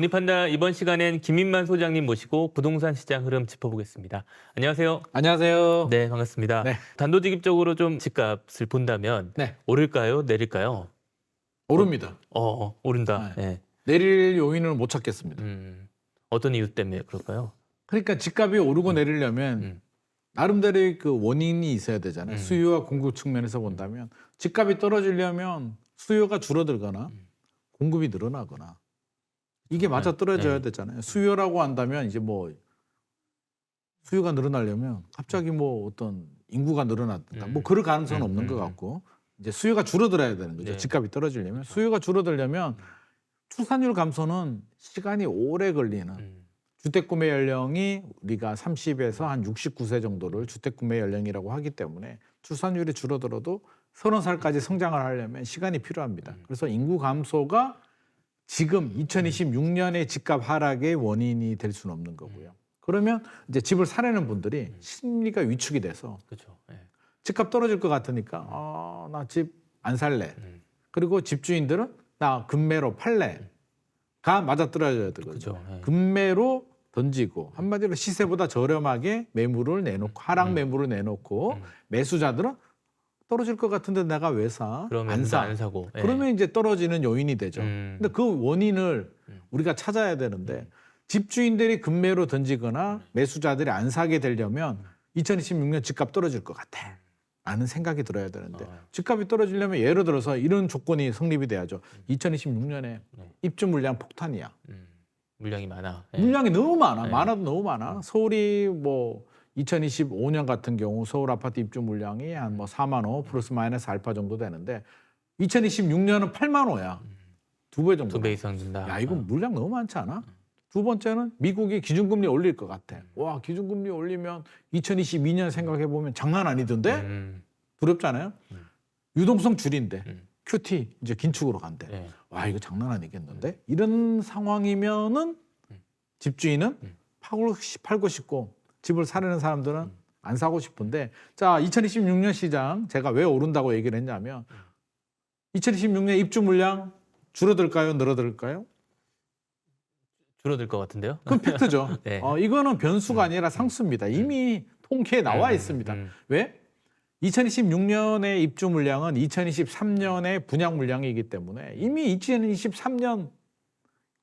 원입한다 이번 시간엔 김인만 소장님 모시고 부동산 시장 흐름 짚어보겠습니다. 안녕하세요. 안녕하세요. 네, 반갑습니다. 네. 단도직입적으로 좀 집값을 본다면 네. 오를까요? 내릴까요? 오릅니다. 오른다. 네. 네. 내릴 요인을 못 찾겠습니다. 어떤 이유 때문에 그럴까요? 그러니까 집값이 오르고 내리려면 나름대로의 그 원인이 있어야 되잖아요. 수요와 공급 측면에서 본다면 집값이 떨어지려면 수요가 줄어들거나 공급이 늘어나거나 이게 맞아 떨어져야 네. 되잖아요. 수요라고 한다면 이제 뭐 수요가 늘어나려면 갑자기 뭐 어떤 인구가 늘어났다. 뭐 그럴 가능성은 없는 것 같고 이제 수요가 줄어들어야 되는 거죠. 네. 집값이 떨어지려면 수요가 줄어들려면 출산율 감소는 시간이 오래 걸리는 주택 구매 연령이 우리가 30에서 한 69세 정도를 주택 구매 연령이라고 하기 때문에 출산율이 줄어들어도 30살까지 성장을 하려면 시간이 필요합니다. 그래서 인구 감소가 지금 2026년의 집값 하락의 원인이 될 수는 없는 거고요. 그러면 이제 집을 사려는 분들이 심리가 위축이 돼서 그렇죠. 네. 집값 떨어질 것 같으니까 나 집 안 살래. 그리고 집주인들은 나 금매로 팔래가 맞아떨어져야 되거든요. 그렇죠. 네. 금매로 던지고 한마디로 시세보다 저렴하게 매물을 내놓고 하락 매물을 내놓고 매수자들은 떨어질 것 같은데 내가 왜 사? 그러면 안 사고. 네. 그러면 이제 떨어지는 요인이 되죠. 근데 그 원인을 우리가 찾아야 되는데 집주인들이 금매로 던지거나 매수자들이 안 사게 되려면 2026년 집값 떨어질 것 같아. 라는 생각이 들어야 되는데 집값이 떨어지려면 예를 들어서 이런 조건이 성립이 돼야죠. 2026년에 입주 물량 폭탄이야. 물량이 많아. 네. 물량이 너무 많아. 네. 많아도 너무 많아. 서울이 뭐 2025년 같은 경우 서울 아파트 입주 물량이 한 뭐 4만 호 플러스 마이너스 알파 정도 되는데 2026년은 8만 호야. 2배 정도. 2배 이상 준다. 야, 이건 물량 너무 많지 않아? 두 번째는 미국이 기준금리 올릴 것 같아. 와, 기준금리 올리면 2022년 생각해 보면 장난 아니던데? 두렵잖아요. 유동성 줄인대. QT 이제 긴축으로 간대. 네. 와, 이거 장난 아니겠는데? 이런 상황이면은 집주인은 팔고 싶고 집을 사려는 사람들은 안 사고 싶은데 자, 2026년 시장 제가 왜 오른다고 얘기를 했냐면 2026년 입주 물량 줄어들까요? 늘어들까요? 줄어들 것 같은데요? 그건 팩트죠. 네. 이거는 변수가 아니라 상수입니다. 이미 통계에 나와 있습니다. 왜? 2026년의 입주 물량은 2023년의 분양 물량이기 때문에 이미 2023년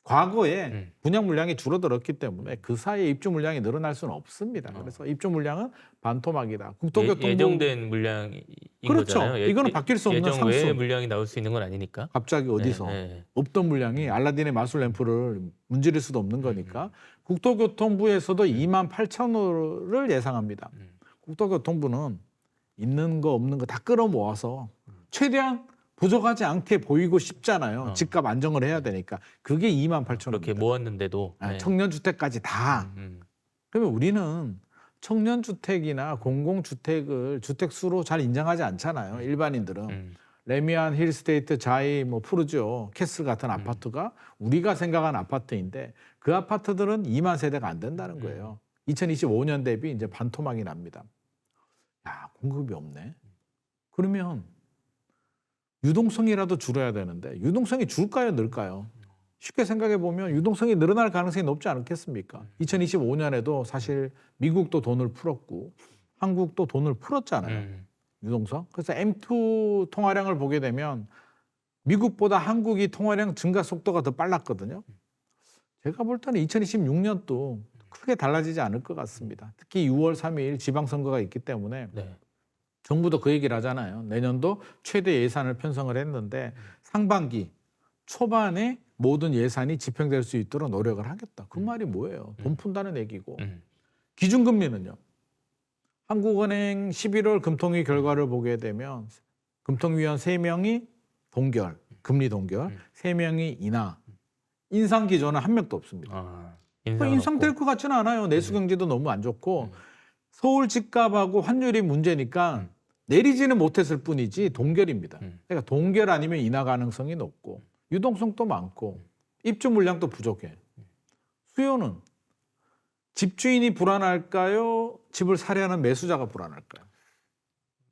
과거에 분양 물량이 줄어들었기 때문에 그 사이에 입주 물량이 늘어날 수는 없습니다. 그래서 입주 물량은 반토막이다. 국토교통부 예정된 물량인 그렇죠. 거잖아요. 이거는 바뀔 수 없는 예정 상수. 외의 물량이 나올 수 있는 건 아니니까. 갑자기 어디서 네. 없던 물량이 알라딘의 마술 램프를 문지를 수도 없는 거니까 국토교통부에서도 2만 8천호를 예상합니다. 국토교통부는 있는 거 없는 거 다 끌어모아서 최대한 부족하지 않게 보이고 싶잖아요. 집값 안정을 해야 되니까. 그게 2만 8천 그렇게 원입니다. 모았는데도. 네. 청년주택까지 다. 그러면 우리는 청년주택이나 공공주택을 주택수로 잘 인정하지 않잖아요. 일반인들은. 레미안, 힐스테이트, 자이, 뭐 푸르지오, 캐슬 같은 아파트가 우리가 생각한 아파트인데 그 아파트들은 2만 세대가 안 된다는 거예요. 2025년 대비 이제 반토막이 납니다. 야, 공급이 없네. 그러면 유동성이라도 줄어야 되는데 유동성이 줄까요, 늘까요? 쉽게 생각해 보면 유동성이 늘어날 가능성이 높지 않겠습니까? 2025년에도 사실 미국도 돈을 풀었고 한국도 돈을 풀었잖아요. 유동성. 그래서 M2 통화량을 보게 되면 미국보다 한국이 통화량 증가 속도가 더 빨랐거든요. 제가 볼 때는 2026년도 크게 달라지지 않을 것 같습니다. 특히 6월 3일 지방선거가 있기 때문에 네. 정부도 그 얘기를 하잖아요. 내년도 최대 예산을 편성을 했는데 상반기 초반에 모든 예산이 집행될 수 있도록 노력을 하겠다. 그 말이 뭐예요? 돈 푼다는 얘기고. 기준금리는요. 한국은행 11월 금통위 결과를 보게 되면 금통위원 3명이 동결, 금리 동결, 3명이 인하. 인상 기조는 한 명도 없습니다. 인상될 것 같지는 않아요. 내수 경제도 너무 안 좋고 서울 집값하고 환율이 문제니까 내리지는 못했을 뿐이지 동결입니다. 그러니까 동결 아니면 인하 가능성이 높고 유동성도 많고 입주 물량도 부족해. 수요는 집주인이 불안할까요? 집을 사려는 매수자가 불안할까요?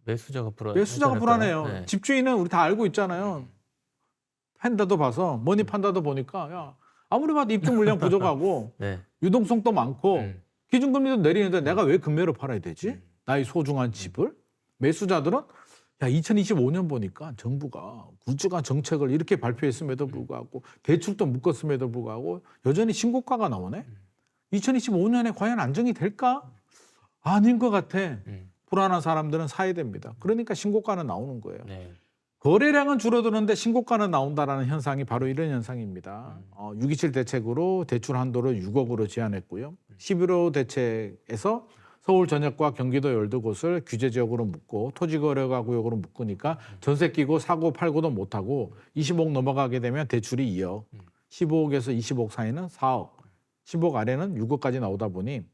매수자가 불안해요. 네. 집주인은 우리 다 알고 있잖아요. 판다도 봐서 머니 판다도 보니까 야 아무리 봐도 입주 물량 부족하고 네. 유동성도 많고 기준금리도 내리는데 내가 왜 금매로 팔아야 되지? 음. 나의 소중한 집을? 매수자들은 야 2025년 보니까 정부가 굵직한 정책을 이렇게 발표했음에도 불구하고 대출도 묶었음에도 불구하고 여전히 신고가가 나오네. 2025년에 과연 안정이 될까? 아닌 것 같아. 불안한 사람들은 사야 됩니다. 그러니까 신고가는 나오는 거예요. 네. 거래량은 줄어드는데 신고가는 나온다라는 현상이 바로 이런 현상입니다. 627 대책으로 대출 한도를 6억으로 제한했고요. 11호 대책에서 서울 전역과 경기도 12곳을 규제 지역으로 묶고 토지 거래가 구역으로 묶으니까 전세 끼고 사고 팔고도 못하고 20억 넘어가게 되면 대출이 2억, 15억에서 20억 사이는 4억, 10억 아래는 6억까지 나오다 보니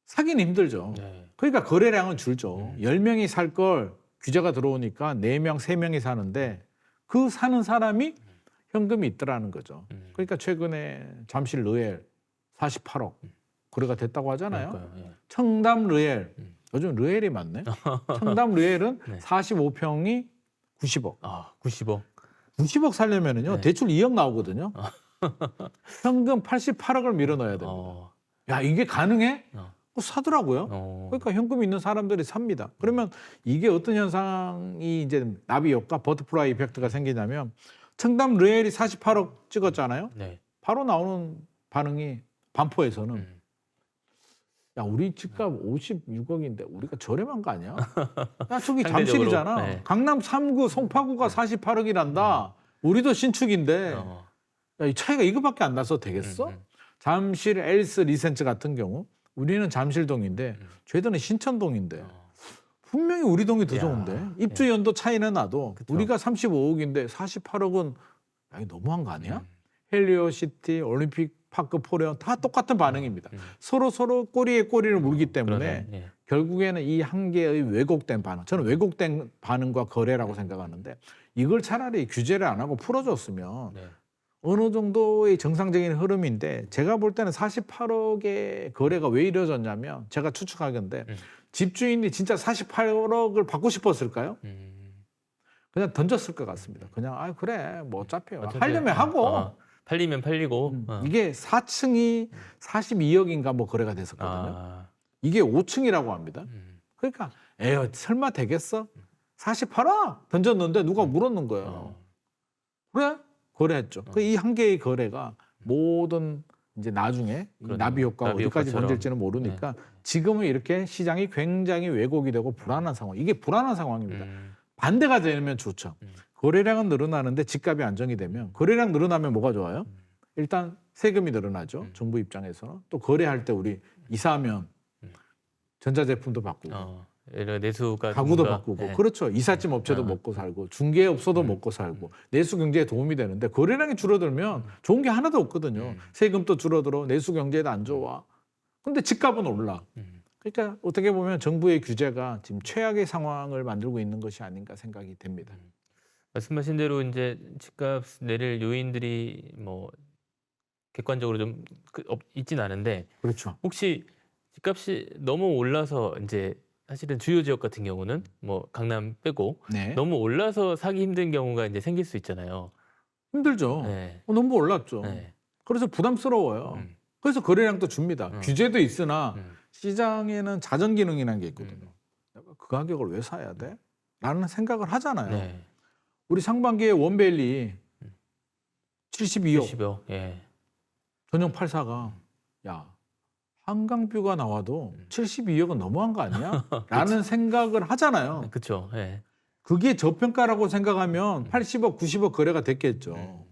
사기는 힘들죠. 네. 그러니까 거래량은 줄죠. 10명이 살 걸 규제가 들어오니까 4명, 3명이 사는데 그 사는 사람이 현금이 있더라는 거죠. 그러니까 최근에 잠실 르엘 48억 거래가 됐다고 하잖아요. 그러니까요. 예. 청담 르엘 요즘 르엘이 많네. 청담 르엘은 네. 45평이 90억. 아, 90억. 90억 살려면은요 네. 대출 2억 나오거든요. 현금 88억을 밀어 넣어야 됩니다. 야 이게 가능해? 사더라고요. 그러니까 현금 있는 사람들이 삽니다. 그러면 이게 어떤 현상이 이제 나비 효과, 버터플라이 이펙트가 생기냐면 청담 르엘이 48억 찍었잖아요. 네. 바로 나오는 반응이 반포에서는 야 우리 집값 56억인데 우리가 저렴한 거 아니야? 야 저기 상대적으로, 잠실이잖아. 네. 강남 3구 송파구가 48억이란다. 우리도 신축인데 야, 이 차이가 이거밖에 안 나서 되겠어? 잠실 엘스 리센츠 같은 경우 우리는 잠실동인데 쟤들은 신천동인데 분명히 우리 동이 더 야, 좋은데 입주 연도 차이는 나도 그쵸. 우리가 35억인데 48억은 야, 이거 너무한 거 아니야? 헬리오시티, 올림픽 파크 포레온 다 똑같은 반응입니다. 서로 꼬리에 꼬리를 물기 때문에 그러네. 예. 결국에는 이 한 개의 왜곡된 반응. 저는 왜곡된 반응과 거래라고 생각하는데 이걸 차라리 규제를 안 하고 풀어줬으면 네. 어느 정도의 정상적인 흐름인데 제가 볼 때는 48억의 거래가 왜 이루어졌냐면 제가 추측하건데 집주인이 진짜 48억을 받고 싶었을까요? 그냥 던졌을 것 같습니다. 그냥 아 그래 뭐 어차피 하려면 하고 팔리면 팔리고. 이게 4층이 42억인가 뭐 거래가 됐었거든요. 이게 5층이라고 합니다. 그러니까 에휴 설마 되겠어? 48억 던졌는데 누가 물었는 거예요. 그래? 거래했죠. 이 한 개의 거래가 모든 이제 나중에 이 나비 효과가 나비 어디까지 효과처럼. 번질지는 모르니까 지금은 이렇게 시장이 굉장히 왜곡이 되고 불안한 상황. 이게 불안한 상황입니다. 반대가 되면 좋죠. 거래량은 늘어나는데 집값이 안정이 되면 거래량 늘어나면 뭐가 좋아요? 일단 세금이 늘어나죠. 정부 입장에서는. 또 거래할 때 우리 이사하면 전자제품도 바꾸고 내수가 가구도 뭔가, 바꾸고 네. 그렇죠. 이삿짐 업체도 먹고 살고 중개업소도 먹고 살고 내수 경제에 도움이 되는데 거래량이 줄어들면 좋은 게 하나도 없거든요. 세금도 줄어들어 내수 경제도 안 좋아. 근데 집값은 올라. 그러니까 어떻게 보면 정부의 규제가 지금 최악의 상황을 만들고 있는 것이 아닌가 생각이 됩니다. 말씀하신 대로 이제 집값 내릴 요인들이 뭐 객관적으로 좀 있진 않은데 그렇죠. 혹시 집값이 너무 올라서 이제 사실은 주요 지역 같은 경우는 뭐 강남 빼고 네. 너무 올라서 사기 힘든 경우가 이제 생길 수 있잖아요. 힘들죠. 네. 너무 올랐죠. 네. 그래서 부담스러워요. 그래서 거래량도 줍니다. 규제도 있으나 시장에는 자전 기능이라는 게 있거든요. 내가 그 가격을 왜 사야 돼? 라는 생각을 하잖아요. 네. 우리 상반기에 원밸리 72억 70여. 예. 전용 84가 야 한강뷰가 나와도 72억은 너무한 거 아니야? 라는 생각을 하잖아요. 그렇죠. 예. 그게 저평가라고 생각하면 80억, 90억 거래가 됐겠죠.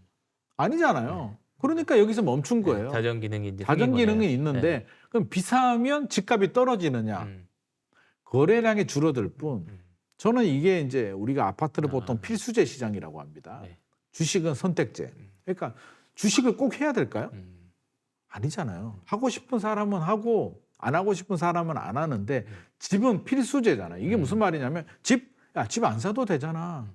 아니잖아요. 그러니까 여기서 멈춘 거예요. 자전 기능이 이제 자전 생긴 기능이 거네요. 있는데 그럼 비싸면 집값이 떨어지느냐? 거래량이 줄어들 뿐. 저는 이게 이제 우리가 아파트를 보통 필수재 시장이라고 합니다. 네. 주식은 선택재. 그러니까 주식을 꼭 해야 될까요? 아니잖아요. 하고 싶은 사람은 하고 안 하고 싶은 사람은 안 하는데 집은 필수재잖아요. 이게 무슨 말이냐면 집 안 사도 되잖아.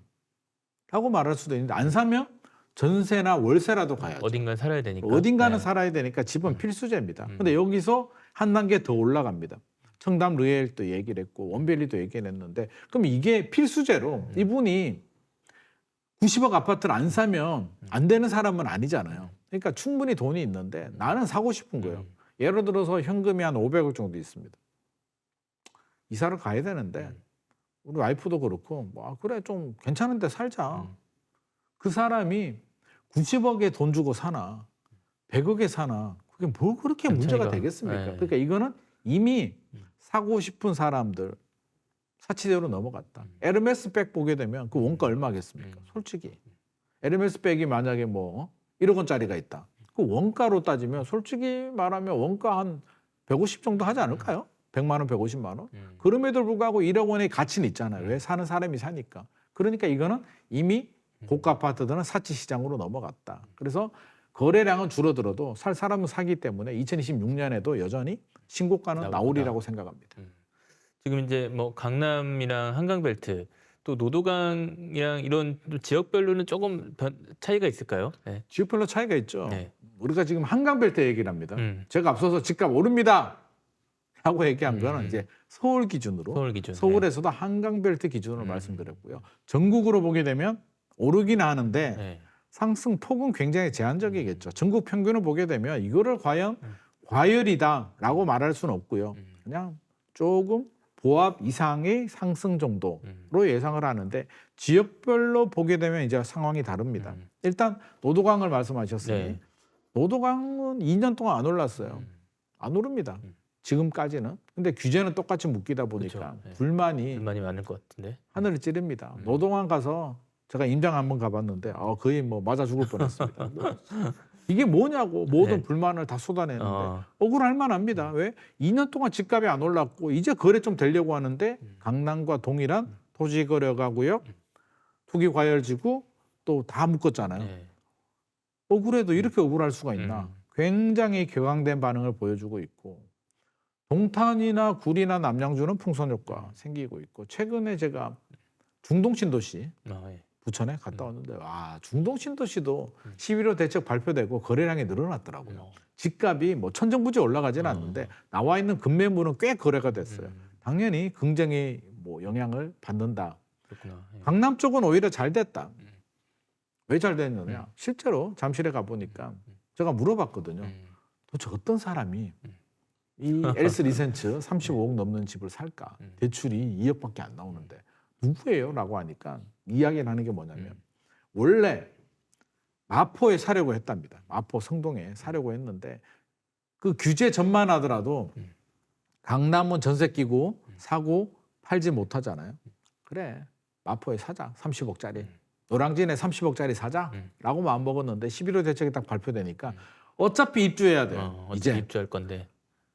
라고 말할 수도 있는데 안 사면 전세나 월세라도 가야죠. 어딘가 살아야 되니까. 어딘가는 네. 살아야 되니까 집은 필수재입니다. 근데 여기서 한 단계 더 올라갑니다. 청담 르엘도 얘기를 했고 원밸리도 얘기를 했는데 그럼 이게 필수재로 이분이 90억 아파트를 안 사면 안 되는 사람은 아니잖아요. 그러니까 충분히 돈이 있는데 나는 사고 싶은 거예요. 예를 들어서 현금이 한 500억 정도 있습니다. 이사를 가야 되는데 우리 와이프도 그렇고 뭐, 아, 그래 좀 괜찮은데 살자. 그 사람이 90억에 돈 주고 사나 100억에 사나 그게 뭘 그렇게 문제가 차이가. 되겠습니까? 네. 그러니까 이거는 이미 사고 싶은 사람들 사치대로 넘어갔다. 에르메스 백 보게 되면 그 원가 얼마겠습니까? 솔직히 에르메스 백이 만약에 뭐 1억 원짜리가 있다. 그 원가로 따지면 솔직히 말하면 원가 한 150 정도 하지 않을까요? 100만 원, 150만 원. 그럼에도 불구하고 1억 원의 가치는 있잖아요. 왜 사는 사람이 사니까. 그러니까 이거는 이미 고가 아파트들은 사치 시장으로 넘어갔다. 그래서 거래량은 줄어들어도 살 사람은 사기 때문에 2026년에도 여전히 신고가는 나오리라고 생각합니다. 지금 이제 뭐 강남이랑 한강벨트 또 노도강이랑 이런 지역별로는 조금 차이가 있을까요? 네. 지역별로 차이가 있죠. 네. 우리가 지금 한강벨트 얘기를 합니다. 제가 앞서서 집값 오릅니다 라고 얘기한 거는 이제 서울 기준으로 서울 기준. 서울에서도 한강벨트 기준으로 말씀드렸고요. 전국으로 보게 되면 오르긴 하는데 네. 상승폭은 굉장히 제한적이겠죠. 전국 평균을 보게 되면 이거를 과연 과열이다라고 말할 수는 없고요. 그냥 조금 보합 이상의 상승 정도로 예상을 하는데 지역별로 보게 되면 이제 상황이 다릅니다. 일단 노도강을 말씀하셨으니 네. 노도강은 2년 동안 안 올랐어요. 안 오릅니다. 지금까지는. 근데 규제는 똑같이 묶이다 보니까 그렇죠. 네. 불만이 많을 것 같은데. 하늘을 찌릅니다. 노동항 가서 제가 임장 한번 가봤는데 거의 뭐 맞아 죽을 뻔했습니다. 이게 뭐냐고 모든 네. 불만을 다 쏟아내는데 억울할 만합니다. 왜? 2년 동안 집값이 안 올랐고 이제 거래 좀 되려고 하는데 강남과 동일한 토지거래가구역, 투기과열지구 또 다 묶었잖아요. 네. 억울해도 이렇게 억울할 수가 있나? 굉장히 격앙된 반응을 보여주고 있고 동탄이나 구리나 남양주는 풍선 효과 생기고 있고 최근에 제가 중동 신도시 예. 부천에 갔다 왔는데 와 중동 신도시도 11호 대책 발표되고 거래량이 늘어났더라고요. 집값이 뭐 천정부지 올라가지는 않는데 나와 있는 급매물은 꽤 거래가 됐어요. 당연히 긍정의 뭐 영향을 받는다. 그렇구나. 예. 강남 쪽은 오히려 잘 됐다. 왜 잘 됐느냐? 실제로 잠실에 가보니까 제가 물어봤거든요. 도대체 어떤 사람이 이 엘스 리센츠 35억 넘는 집을 살까? 대출이 2억밖에 안 나오는데 누구예요? 라고 하니까 이야기를 하는 게 뭐냐면 원래 마포에 사려고 했답니다. 마포 성동에 사려고 했는데 그 규제 전만 하더라도 강남은 전세 끼고 사고 팔지 못하잖아요. 그래 마포에 사자 30억짜리 노량진에 30억짜리 사자라고 마음 먹었는데 11호 대책이 딱 발표되니까 어차피 입주해야 돼요. 이제 입주할 건데.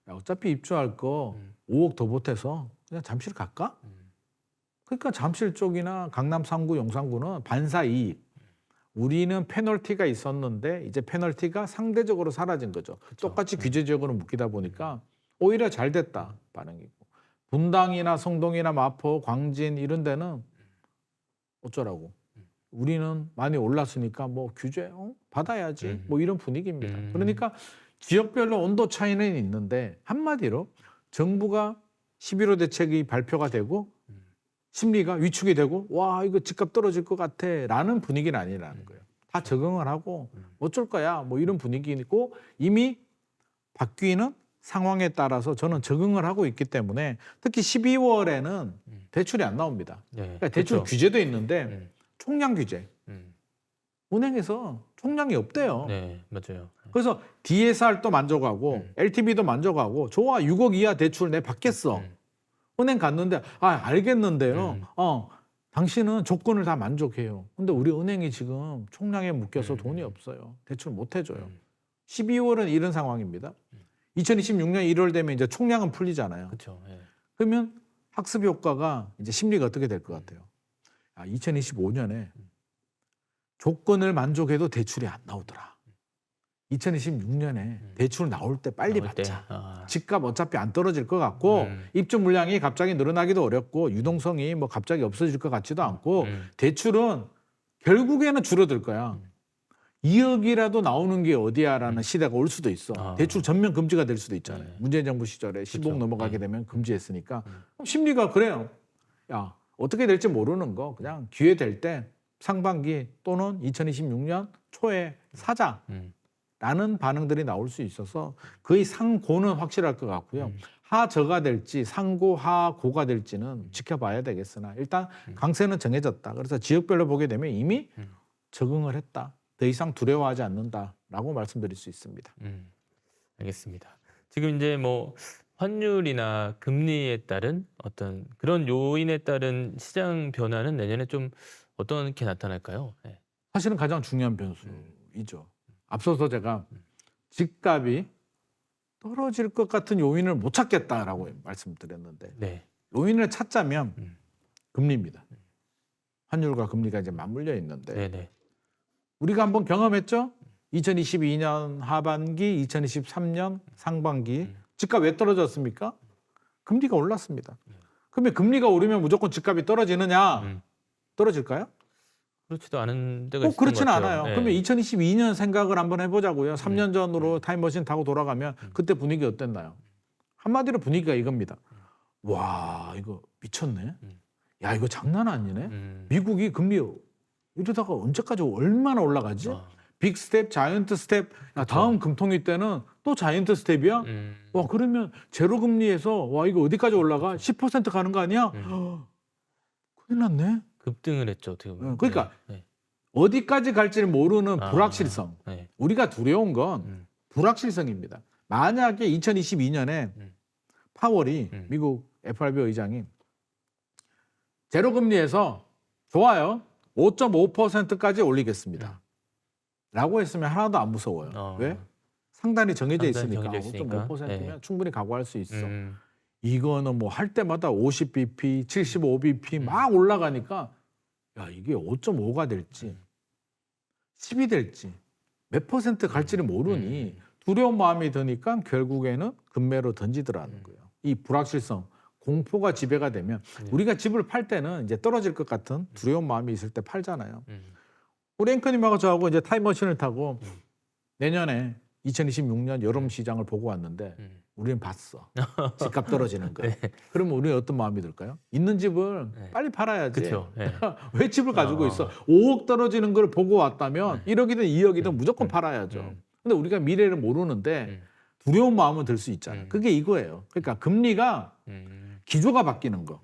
야, 어차피 입주할 거 5억 더 보태서 그냥 잠실 갈까? 그러니까 잠실 쪽이나 강남 3구, 용산구는 반사 이익. 우리는 페널티가 있었는데 이제 페널티가 상대적으로 사라진 거죠. 똑같이 규제 지역으로 묶이다 보니까 오히려 잘 됐다 반응이고. 분당이나 성동이나 마포, 광진 이런 데는 어쩌라고. 우리는 많이 올랐으니까 뭐 규제 받아야지 뭐 이런 분위기입니다. 그러니까 지역별로 온도 차이는 있는데 한마디로 정부가 11호 대책이 발표가 되고 심리가 위축이 되고 와 이거 집값 떨어질 것 같아 라는 분위기는 아니라는 거예요. 다 적응을 하고 어쩔 거야 뭐 이런 분위기고 이미 바뀌는 상황에 따라서 저는 적응을 하고 있기 때문에 특히 12월에는 대출이 안 나옵니다. 네. 그러니까 대출 그렇죠. 규제도 있는데 총량 규제. 은행에서 총량이 없대요. 네, 맞아요. 그래서 DSR도 만족하고 LTV도 만족하고 좋아 6억 이하 대출 내 받겠어. 은행 갔는데 알겠는데요. 당신은 조건을 다 만족해요. 근데 우리 은행이 지금 총량에 묶여서 돈이 없어요. 대출 못 해줘요. 12월은 이런 상황입니다. 2026년 1월 되면 이제 총량은 풀리잖아요. 그렇죠. 예. 그러면 학습 효과가 이제 심리가 어떻게 될 것 같아요? 2025년에 조건을 만족해도 대출이 안 나오더라. 2026년에 대출 나올 때 빨리 나올 때. 받자. 집값 어차피 안 떨어질 것 같고 입주 물량이 갑자기 늘어나기도 어렵고 유동성이 뭐 갑자기 없어질 것 같지도 않고 대출은 결국에는 줄어들 거야. 2억이라도 나오는 게 어디야라는 시대가 올 수도 있어. 대출 전면 금지가 될 수도 있잖아요. 네. 문재인 정부 시절에 10억 그렇죠. 넘어가게 되면 금지했으니까 그럼 심리가 그래요. 야 어떻게 될지 모르는 거 그냥 기회 될 때 상반기 또는 2026년 초에 사자라는 반응들이 나올 수 있어서 거의 상고는 확실할 것 같고요. 하저가 될지 상고 하고가 될지는 지켜봐야 되겠으나 일단 강세는 정해졌다. 그래서 지역별로 보게 되면 이미 적응을 했다. 더 이상 두려워하지 않는다라고 말씀드릴 수 있습니다. 알겠습니다. 지금 이제 뭐 환율이나 금리에 따른 어떤 그런 요인에 따른 시장 변화는 내년에 좀 어떻게 나타날까요? 네. 사실은 가장 중요한 변수이죠. 앞서서 제가 집값이 떨어질 것 같은 요인을 못 찾겠다라고 말씀드렸는데 네. 요인을 찾자면 금리입니다. 환율과 금리가 이제 맞물려 있는데 네네. 우리가 한번 경험했죠? 2022년 하반기, 2023년 상반기 집값 왜 떨어졌습니까? 금리가 올랐습니다. 그러면 금리가 오르면 무조건 집값이 떨어지느냐? 떨어질까요? 그렇지도 않은 데가 꼭 있을 것 그렇지는 같아요. 않아요. 네. 그러면 2022년 생각을 한번 해보자고요. 3년 전으로 타임머신 타고 돌아가면 그때 분위기 어땠나요? 한마디로 분위기가 이겁니다. 와, 이거 미쳤네. 야, 이거 장난 아니네. 미국이 금리 이러다가 언제까지 얼마나 올라가지? 빅 스텝, 자이언트 스텝. 야, 다음 금통위 때는 또 자이언트 스텝이야? 와, 그러면 제로 금리에서 와, 이거 어디까지 올라가? 10% 가는 거 아니야? 큰일 났네. 급등을 했죠, 어떻게 보면. 그러니까 네. 어디까지 갈지를 모르는 불확실성. 네. 우리가 두려운 건 불확실성입니다. 만약에 2022년에 파월이 미국 FRB 의장이 제로금리에서 좋아요. 5.5%까지 올리겠습니다. 라고 했으면 하나도 안 무서워요. 왜? 상단이 정해져 있으니까. 5.5%면 네. 충분히 각오할 수 있어. 이거는 뭐 할 때마다 50bp, 75bp 막 올라가니까 야, 이게 5.5가 될지 10이 될지 몇 퍼센트 갈지를 모르니 두려운 마음이 드니까 결국에는 금매로 던지더라는 거예요. 이 불확실성, 공포가 지배가 되면 우리가 집을 팔 때는 이제 떨어질 것 같은 두려운 마음이 있을 때 팔잖아요. 우리 앵커님하고 저하고 이제 타임머신을 타고 내년에 2026년 여름 시장을 보고 왔는데 우리는 봤어. 집값 떨어지는 거. 네. 그러면 우리는 어떤 마음이 들까요? 있는 집을 빨리 팔아야지. 그렇죠. 네. 왜 집을 가지고 있어? 5억 떨어지는 걸 보고 왔다면 1억이든 2억이든 무조건 팔아야죠. 근데 우리가 미래를 모르는데 두려운 마음은 들 수 있잖아요. 그게 이거예요. 그러니까 금리가 기조가 바뀌는 거.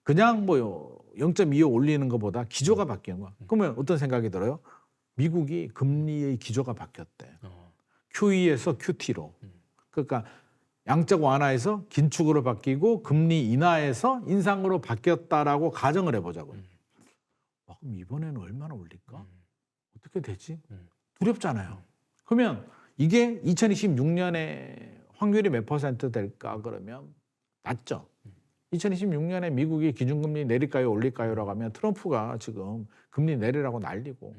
그냥 뭐 0.25 올리는 것보다 기조가 바뀌는 거. 그러면 어떤 생각이 들어요? 미국이 금리의 기조가 바뀌었대. QE에서 QT로. 그러니까 양적 완화에서 긴축으로 바뀌고 금리 인하에서 인상으로 바뀌었다라고 가정을 해보자고요. 그럼 이번에는 얼마나 올릴까? 어떻게 되지? 두렵잖아요. 그러면 이게 2026년에 확률이 몇 퍼센트 될까 그러면 낮죠. 2026년에 미국이 기준금리 내릴까요 올릴까요라고 하면 트럼프가 지금 금리 내리라고 난리고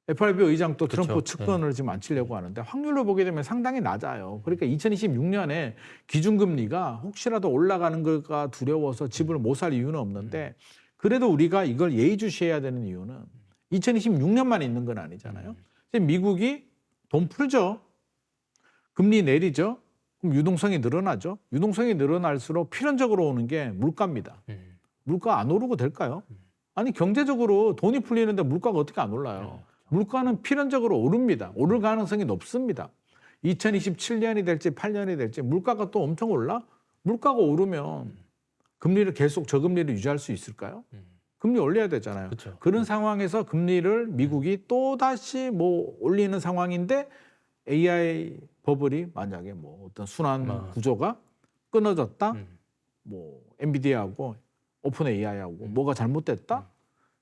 FRB 의장도 트럼프 그렇죠. 측근을 지금 안 치려고 하는데 확률로 보게 되면 상당히 낮아요. 그러니까 2026년에 기준금리가 혹시라도 올라가는 것가 두려워서 집을 못 살 이유는 없는데 그래도 우리가 이걸 예의주시해야 되는 이유는 2026년만 있는 건 아니잖아요. 지금 미국이 돈 풀죠. 금리 내리죠. 그럼 유동성이 늘어나죠. 유동성이 늘어날수록 필연적으로 오는 게 물가입니다. 물가 안 오르고 될까요? 아니 경제적으로 돈이 풀리는데 물가가 어떻게 안 올라요? 물가는 필연적으로 오릅니다. 오를 가능성이 높습니다. 2027년이 될지 8년이 될지 물가가 또 엄청 올라? 물가가 오르면 금리를 계속 저금리를 유지할 수 있을까요? 금리 올려야 되잖아요. 그렇죠. 그런 상황에서 금리를 미국이 또다시 뭐 올리는 상황인데 AI 버블이 만약에 뭐 어떤 순환 구조가 끊어졌다? 뭐 엔비디아하고 오픈 AI하고 뭐가 잘못됐다?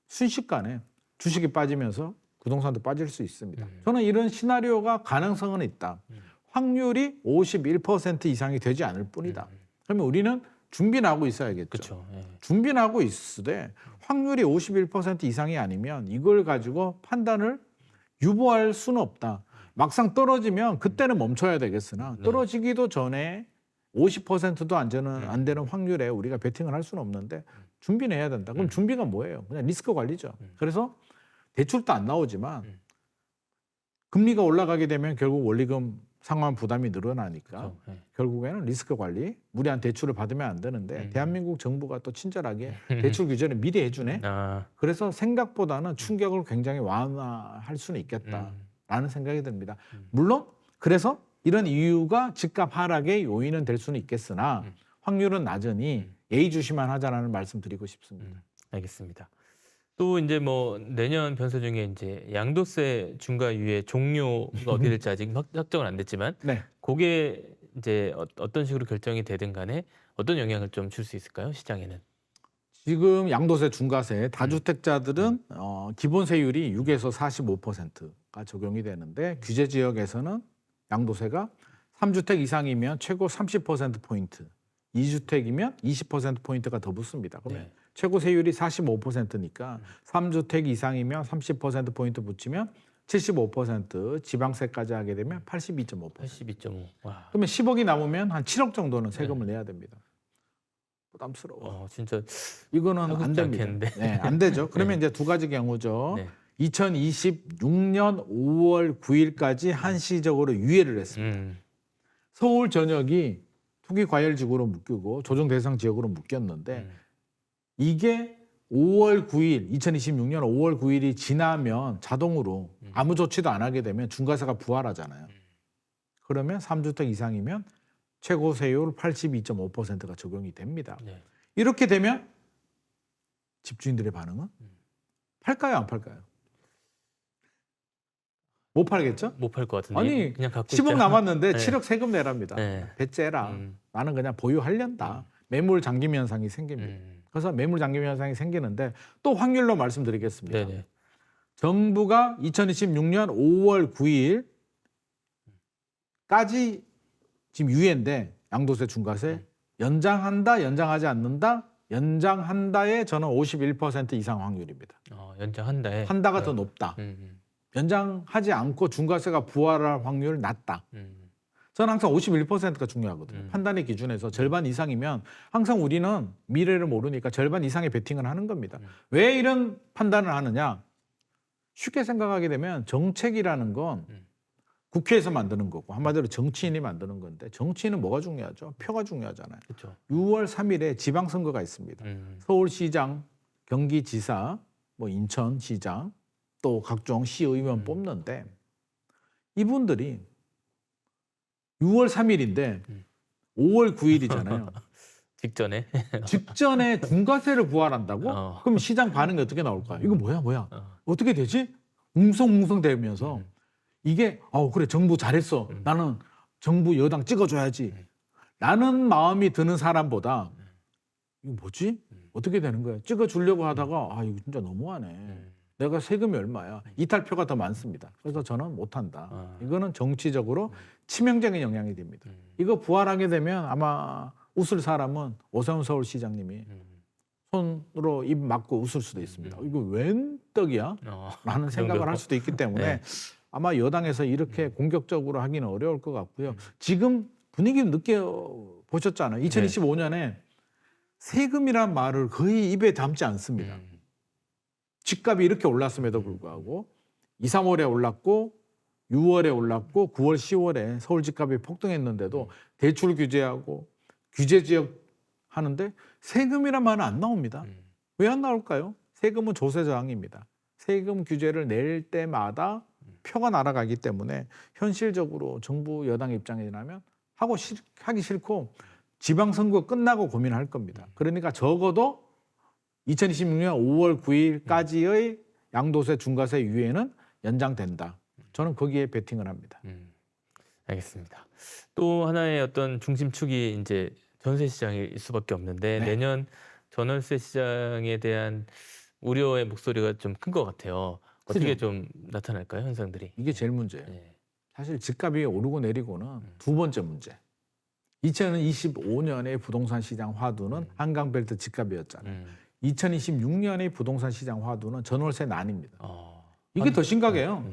순식간에 주식이 빠지면서 부동산도 빠질 수 있습니다. 저는 이런 시나리오가 가능성은 있다. 확률이 51% 이상이 되지 않을 뿐이다. 그러면 우리는 준비는 하고 있어야겠죠. 그렇죠. 예. 준비는 하고 있으되 확률이 51% 이상이 아니면 이걸 가지고 판단을 유보할 수는 없다. 막상 떨어지면 그때는 멈춰야 되겠으나 떨어지기도 전에 50%도 안 되는 확률에 우리가 베팅을 할 수는 없는데 준비는 해야 된다. 그럼 준비가 뭐예요? 그냥 리스크 관리죠. 그래서 대출도 안 나오지만 금리가 올라가게 되면 결국 원리금 상환 부담이 늘어나니까 그렇죠. 네. 결국에는 리스크 관리, 무리한 대출을 받으면 안 되는데 대한민국 정부가 또 친절하게 대출 규제를 미리 해주네. 아, 그래서 생각보다는 충격을 굉장히 완화할 수는 있겠다라는 생각이 듭니다. 물론 그래서 이런 이유가 집값 하락의 요인은 될 수는 있겠으나 확률은 낮으니 예의주시만 하자라는 말씀 드리고 싶습니다. 알겠습니다. 또 이제 뭐 내년 변수 중에 이제 양도세 중과 유예 종료가 어떻게 될지 아직 확정은 안 됐지만 네. 그게 이제 어떤 식으로 결정이 되든 간에 어떤 영향을 좀 줄 수 있을까요? 시장에는. 지금 양도세 중과세 다주택자들은 기본세율이 6에서 45%가 적용이 되는데 규제 지역에서는 양도세가 3주택 이상이면 최고 30%포인트, 2주택이면 20%포인트가 더 붙습니다. 그러면 네. 최고 세율이 45%니까 3주택 이상이면 30%포인트 붙이면 75%, 지방세까지 하게 되면 82.5%. 82.5. 와. 그러면 10억이 남으면 한 7억 정도는 세금을 내야 됩니다. 부담스러워. 진짜 이거는 안 하고 됩니다. 않겠는데. 네, 안 되죠. 그러면 이제 두 가지 경우죠. 네. 2026년 5월 9일까지 한시적으로 유예를 했습니다. 서울 전역이 투기 과열 지구로 묶이고 조정 대상 지역으로 묶였는데 이게 5월 9일, 2026년 5월 9일이 지나면 자동으로 아무 조치도 안 하게 되면 중과세가 부활하잖아요. 그러면 3주택 이상이면 최고 세율 82.5%가 적용이 됩니다. 네. 이렇게 되면 집주인들의 반응은 팔까요, 안 팔까요? 못 팔겠죠? 못 팔 것 같은데. 아니, 그냥 갖고 10억 있자. 남았는데 네. 7억 세금 내랍니다. 네. 배째라. 음. 나는 그냥 보유하련다. 매물 잠김 현상이 생깁니다. 음. 그래서 매물 잠김 현상이 생기는데 또 확률로 말씀드리겠습니다. 네네. 정부가 2026년 5월 9일까지 지금 유예인데 양도세 중과세 연장한다, 연장하지 않는다, 연장한다에 저는 51% 이상 확률입니다. 연장 한 달에. 한다가 더 높다. 연장하지 않고 중과세가 부활할 확률 낮다. 저는 항상 51%가 중요하거든요. 판단의 기준에서 절반 이상이면 항상 우리는 미래를 모르니까 절반 이상의 베팅을 하는 겁니다. 왜 이런 판단을 하느냐? 쉽게 생각하게 되면 정책이라는 건 국회에서 만드는 거고 한마디로 정치인이 만드는 건데 정치인은 뭐가 중요하죠? 표가 중요하잖아요. 그렇죠. 6월 3일에 지방선거가 있습니다. 서울시장, 경기지사, 뭐 인천시장 또 각종 시의원 뽑는데 이분들이 6월 3일인데 5월 9일이잖아요. 직전에 중과세를 부활한다고? 그럼 시장 반응이 어떻게 나올까요? 이거 뭐야? 어떻게 되지? 웅성웅성 되면서 이게 그래 정부 잘했어. 나는 정부 여당 찍어줘야지. 라는 마음이 드는 사람보다 이거 뭐지? 어떻게 되는 거야? 찍어주려고 하다가 이거 진짜 너무하네. 내가 세금이 얼마야? 이탈표가 더 많습니다. 그래서 저는 못한다. 이거는 정치적으로 치명적인 영향이 됩니다. 이거 부활하게 되면 아마 웃을 사람은 오세훈 서울시장님이 손으로 입 막고 웃을 수도 있습니다. 이거 웬 떡이야? 라는 생각을 할 수도 있기 때문에 네. 아마 여당에서 이렇게 공격적으로 하기는 어려울 것 같고요. 지금 분위기 느껴보셨잖아요. 2025년에 세금이란 말을 거의 입에 담지 않습니다. 집값이 이렇게 올랐음에도 불구하고 2, 3월에 올랐고 6월에 올랐고 9월, 10월에 서울 집값이 폭등했는데도 대출 규제하고 규제 지역 하는데 세금이란 말은 안 나옵니다. 왜 안 나올까요? 세금은 조세 저항입니다. 세금 규제를 낼 때마다 표가 날아가기 때문에 현실적으로 정부 여당 입장이라면 하기 싫고 지방선거 끝나고 고민할 겁니다. 그러니까 적어도 2026년 5월 9일까지의 양도세 중과세 유예는 연장된다. 저는 거기에 베팅을 합니다. 알겠습니다. 또 하나의 어떤 중심축이 이제 전세 시장일 수밖에 없는데 네. 내년 전월세 시장에 대한 우려의 목소리가 좀 큰 것 같아요. 어떻게 좀 나타날까요, 현상들이? 이게 제일 문제예요. 네. 사실 집값이 오르고 내리고는 두 번째 문제. 2025년의 부동산 시장 화두는 한강벨트 집값이었잖아요. 2026년의 부동산 시장 화두는 전월세 난입니다. 이게 더 심각해요.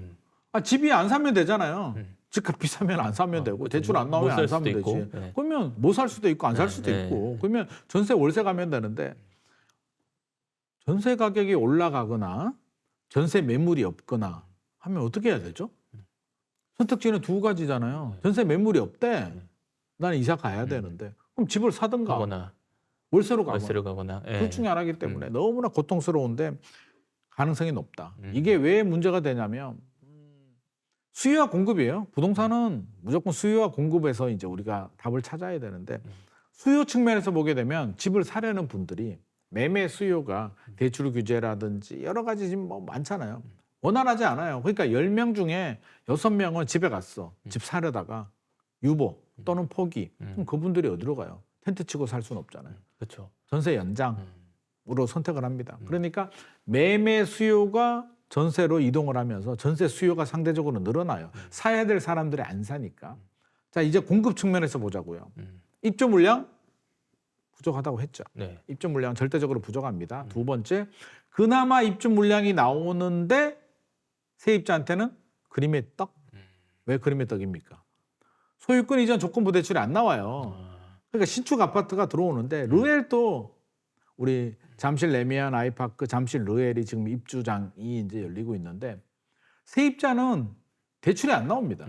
집이 안 사면 되잖아요. 집값 비싸면 안 사면 되고 대출 안 나오면 안 사면 되지. 네. 그러면 못 살 수도 있고 안 살 수도 네. 있고 그러면 전세 월세 가면 되는데 전세 가격이 올라가거나 전세 매물이 없거나 하면 어떻게 해야 되죠? 선택지는 두 가지잖아요. 네. 전세 매물이 없대. 네. 나는 이사 가야 되는데. 그럼 집을 사든가 가거나 월세로 가거나. 월세로 가거나. 예. 둘 중에 하나이기 때문에 너무나 고통스러운데 가능성이 높다. 음. 이게 왜 문제가 되냐면 수요와 공급이에요. 부동산은 무조건 수요와 공급에서 이제 우리가 답을 찾아야 되는데 수요 측면에서 보게 되면 집을 사려는 분들이 매매 수요가 대출 규제라든지 여러 가지 지금 뭐 많잖아요. 원활하지 않아요. 그러니까 10명 중에 6명은 집에 갔어. 집 사려다가 유보 또는 포기. 그럼 그분들이 어디로 가요? 텐트 치고 살 수는 없잖아요. 그렇죠. 전세 연장으로 선택을 합니다. 그러니까 매매 수요가 전세로 이동을 하면서 전세 수요가 상대적으로 늘어나요. 사야 될 사람들이 안 사니까. 자, 이제 공급 측면에서 보자고요. 입주 물량 부족하다고 했죠. 네. 입주 물량 절대적으로 부족합니다. 두 번째, 그나마 입주 물량이 나오는데 세입자한테는 그림의 떡? 왜 그림의 떡입니까? 소유권 이전 조건부 대출이 안 나와요. 그러니까 신축 아파트가 들어오는데 르엘도 우리 잠실 레미안 아이파크 잠실 르엘이 지금 입주장이 이제 열리고 있는데 세입자는 대출이 안 나옵니다.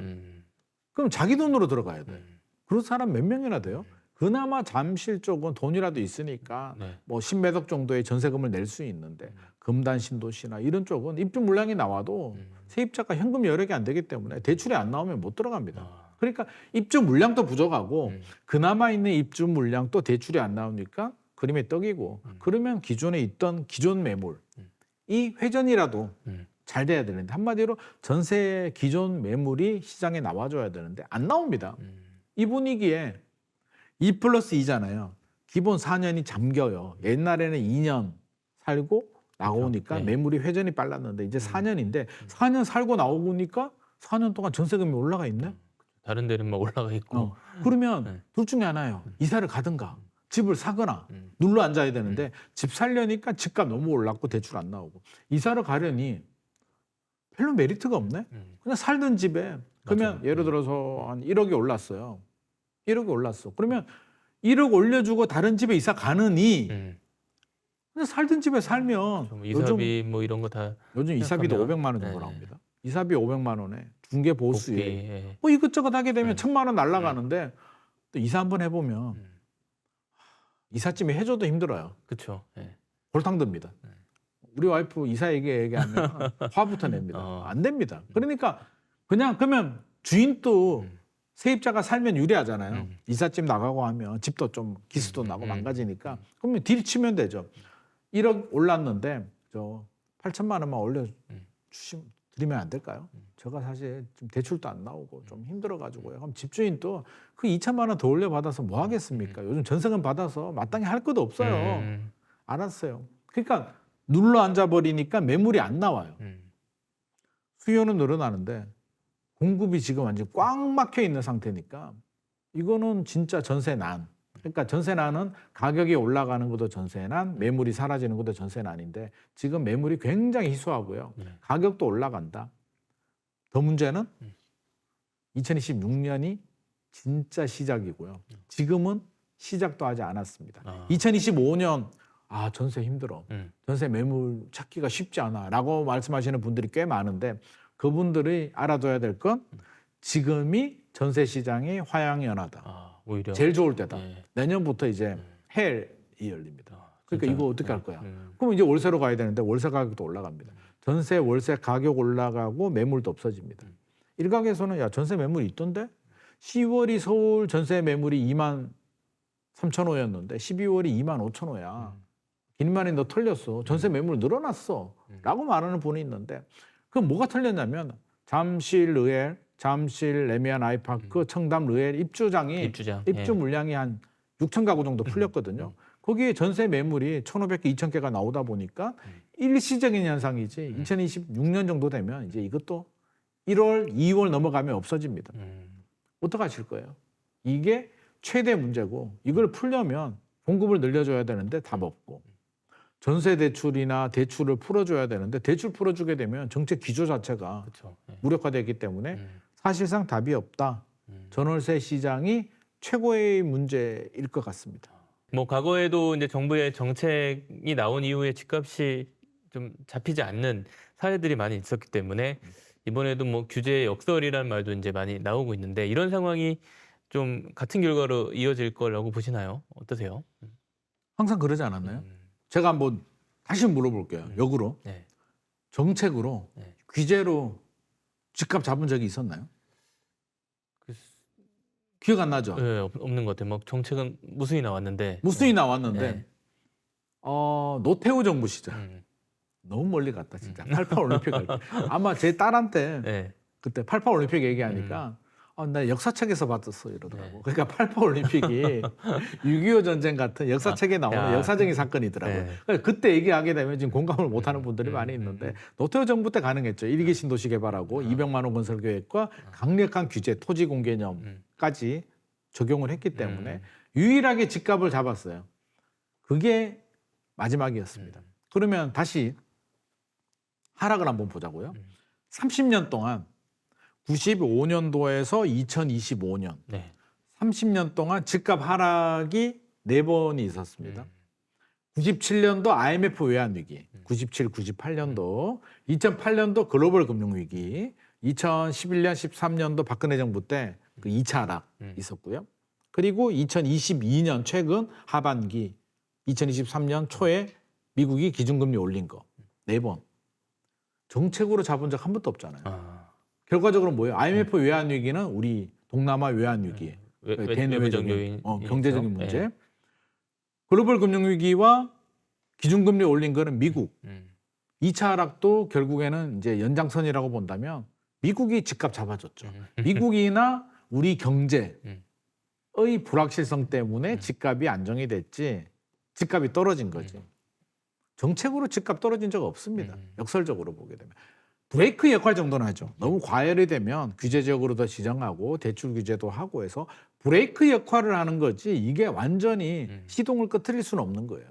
그럼 자기 돈으로 들어가야 돼. 그런 사람 몇 명이나 돼요? 그나마 잠실 쪽은 돈이라도 있으니까 네. 뭐 10매덕 정도의 전세금을 낼 수 있는데 금단 신도시나 이런 쪽은 입주 물량이 나와도 세입자가 현금 여력이 안 되기 때문에 대출이 안 나오면 못 들어갑니다. 그러니까 입주 물량도 부족하고 그나마 있는 입주 물량도 대출이 안 나오니까 그림의 떡이고 그러면 기존에 있던 기존 매물 이 회전이라도 잘 돼야 되는데 한마디로 전세 기존 매물이 시장에 나와줘야 되는데 안 나옵니다. 이 분위기에 2+2잖아요. 기본 4년이 잠겨요. 옛날에는 2년 살고 나오니까 네. 매물이 회전이 빨랐는데 이제 4년인데 4년 살고 나오니까 4년 동안 전세금이 올라가 있네. 다른 데는 막 올라가 있고. 그러면 네. 둘 중에 하나예요. 이사를 가든가 집을 사거나 눌러 앉아야 되는데 집 살려니까 집값 너무 올랐고 대출 안 나오고 이사를 가려니 별로 메리트가 없네. 그냥 살던 집에 그러면 맞아요. 예를 들어서 한 1억이 올랐어요. 1억이 올랐어. 그러면 1억 올려주고 다른 집에 이사 가느니 그냥 살던 집에 살면 좀 이사비 뭐 이런 거 다 요즘 이사비도 생각하면, 500만 원 정도 네. 나옵니다. 이사비 500만 원에 중개 복비. 보수에 예. 뭐 이것저것 하게 되면 네. 1,000만 원 날라가는데 또 이사 한번 해보면 이삿짐이 해줘도 힘들어요. 그렇죠. 예. 골탕 듭니다. 우리 와이프 이사 얘기하면 화부터 냅니다. 안 됩니다. 그러니까 그냥 그러면 주인도 세입자가 살면 유리하잖아요. 이삿짐 나가고 하면 집도 좀 기스도 나고 망가지니까 그러면 딜 치면 되죠. 1억 올랐는데 저 8천만 원만 올려 드리면 안 될까요? 제가 사실 좀 대출도 안 나오고 좀 힘들어가지고요. 그럼 집주인도 그 2천만 원 더 올려 받아서 뭐 하겠습니까? 요즘 전세금 받아서 마땅히 할 것도 없어요. 알았어요. 그러니까 눌러 앉아 버리니까 매물이 안 나와요. 수요는 늘어나는데 공급이 지금 완전 꽉 막혀 있는 상태니까 이거는 진짜 전세난. 그러니까 전세난은 가격이 올라가는 것도 전세난, 매물이 사라지는 것도 전세난인데 지금 매물이 굉장히 희소하고요. 가격도 올라간다. 더 문제는 2026년이 진짜 시작이고요. 지금은 시작도 하지 않았습니다. 2025년 전세 힘들어. 전세 매물 찾기가 쉽지 않아. 라고 말씀하시는 분들이 꽤 많은데 그분들이 알아둬야 될 건 지금이 전세 시장의 화양연화다. 오히려 제일 좋을 때다. 예. 내년부터 이제 헬이 열립니다. 그러니까 진짜. 이거 어떻게 할 거야? 그럼 이제 월세로 가야 되는데 월세 가격도 올라갑니다. 전세 월세 가격 올라가고 매물도 없어집니다. 일각에서는 야 전세 매물이 있던데 10월이 서울 전세 매물이 2만 3,500호였는데 12월이 2만 5,000호야. 길만이 너 털렸어. 전세 매물 늘어났어. 라고 말하는 분이 있는데 그럼 뭐가 털렸냐면 잠실 르엘, 잠실 레미안 아이파크, 청담 르엘 입주장이 입주장. 입주 예. 물량이 한 6천 가구 정도 풀렸거든요. 거기에 전세 매물이 1,500개, 2,000개가 나오다 보니까 일시적인 현상이지 2026년 정도 되면 이제 이것도 1월, 2월 넘어가면 없어집니다. 어떻게 하실 거예요? 이게 최대 문제고 이걸 풀려면 공급을 늘려줘야 되는데 답 없고 전세 대출이나 대출을 풀어줘야 되는데 대출 풀어주게 되면 정책 기조 자체가 그렇죠. 예. 무력화되기 때문에 사실상 답이 없다. 전월세 시장이 최고의 문제일 것 같습니다. 뭐 과거에도 이제 정부의 정책이 나온 이후에 집값이 좀 잡히지 않는 사례들이 많이 있었기 때문에 이번에도 뭐 규제 역설이라는 말도 이제 많이 나오고 있는데 이런 상황이 좀 같은 결과로 이어질 거라고 보시나요? 어떠세요? 항상 그러지 않았나요? 음. 제가 한번 다시 물어볼게요. 역으로 네. 정책으로 네. 규제로 집값 잡은 적이 있었나요? 그 기억 안 나죠? 네, 없는 것 같아요. 뭐 정책은 무수히 나왔는데 무수히 나왔는데 네. 노태우 정부 시절 음. 너무 멀리 갔다 진짜. 88 올림픽 할 때. 아마 제 딸한테 네. 그때 88 올림픽 얘기하니까 나 역사책에서 봤었어 이러더라고. 네. 그러니까 88 올림픽이 6.25 전쟁 같은 역사책에 나오는 야. 역사적인 사건이더라고요. 네. 그러니까 그때 얘기하게 되면 지금 공감을 못하는 분들이 많이 있는데 노태우 정부 때 가능했죠. 일기 신도시 개발하고 200만 원 건설 계획과 강력한 규제, 토지 공개념까지 적용을 했기 때문에 유일하게 집값을 잡았어요. 그게 마지막이었습니다. 그러면 다시 하락을 한번 보자고요. 30년 동안 95년도에서 2025년 네. 30년 동안 집값 하락이 4번이 있었습니다. 97년도 IMF 외환위기, 97, 98년도, 2008년도 글로벌 금융위기, 2011년, 13년도 박근혜 정부 때 그 2차 하락 있었고요. 그리고 2022년 최근 하반기, 2023년 초에 미국이 기준금리 올린 거 4번. 정책으로 잡은 적 한 번도 없잖아요. 결과적으로 뭐예요? IMF 외환위기는 우리 동남아 외환위기, 외부적 요인, 경제적인 문제. 네. 글로벌 금융위기와 기준금리 올린 거는 미국. 2차 하락도 결국에는 이제 연장선이라고 본다면 미국이 집값 잡아줬죠. 미국이나 우리 경제의 불확실성 때문에 집값이 안정이 됐지 집값이 떨어진 거지. 정책으로 집값 떨어진 적 없습니다. 역설적으로 보게 되면. 브레이크 역할 정도는 하죠. 너무 과열이 되면 규제적으로 더 지정하고 대출 규제도 하고 해서 브레이크 역할을 하는 거지 이게 완전히 시동을 끄트릴 수는 없는 거예요.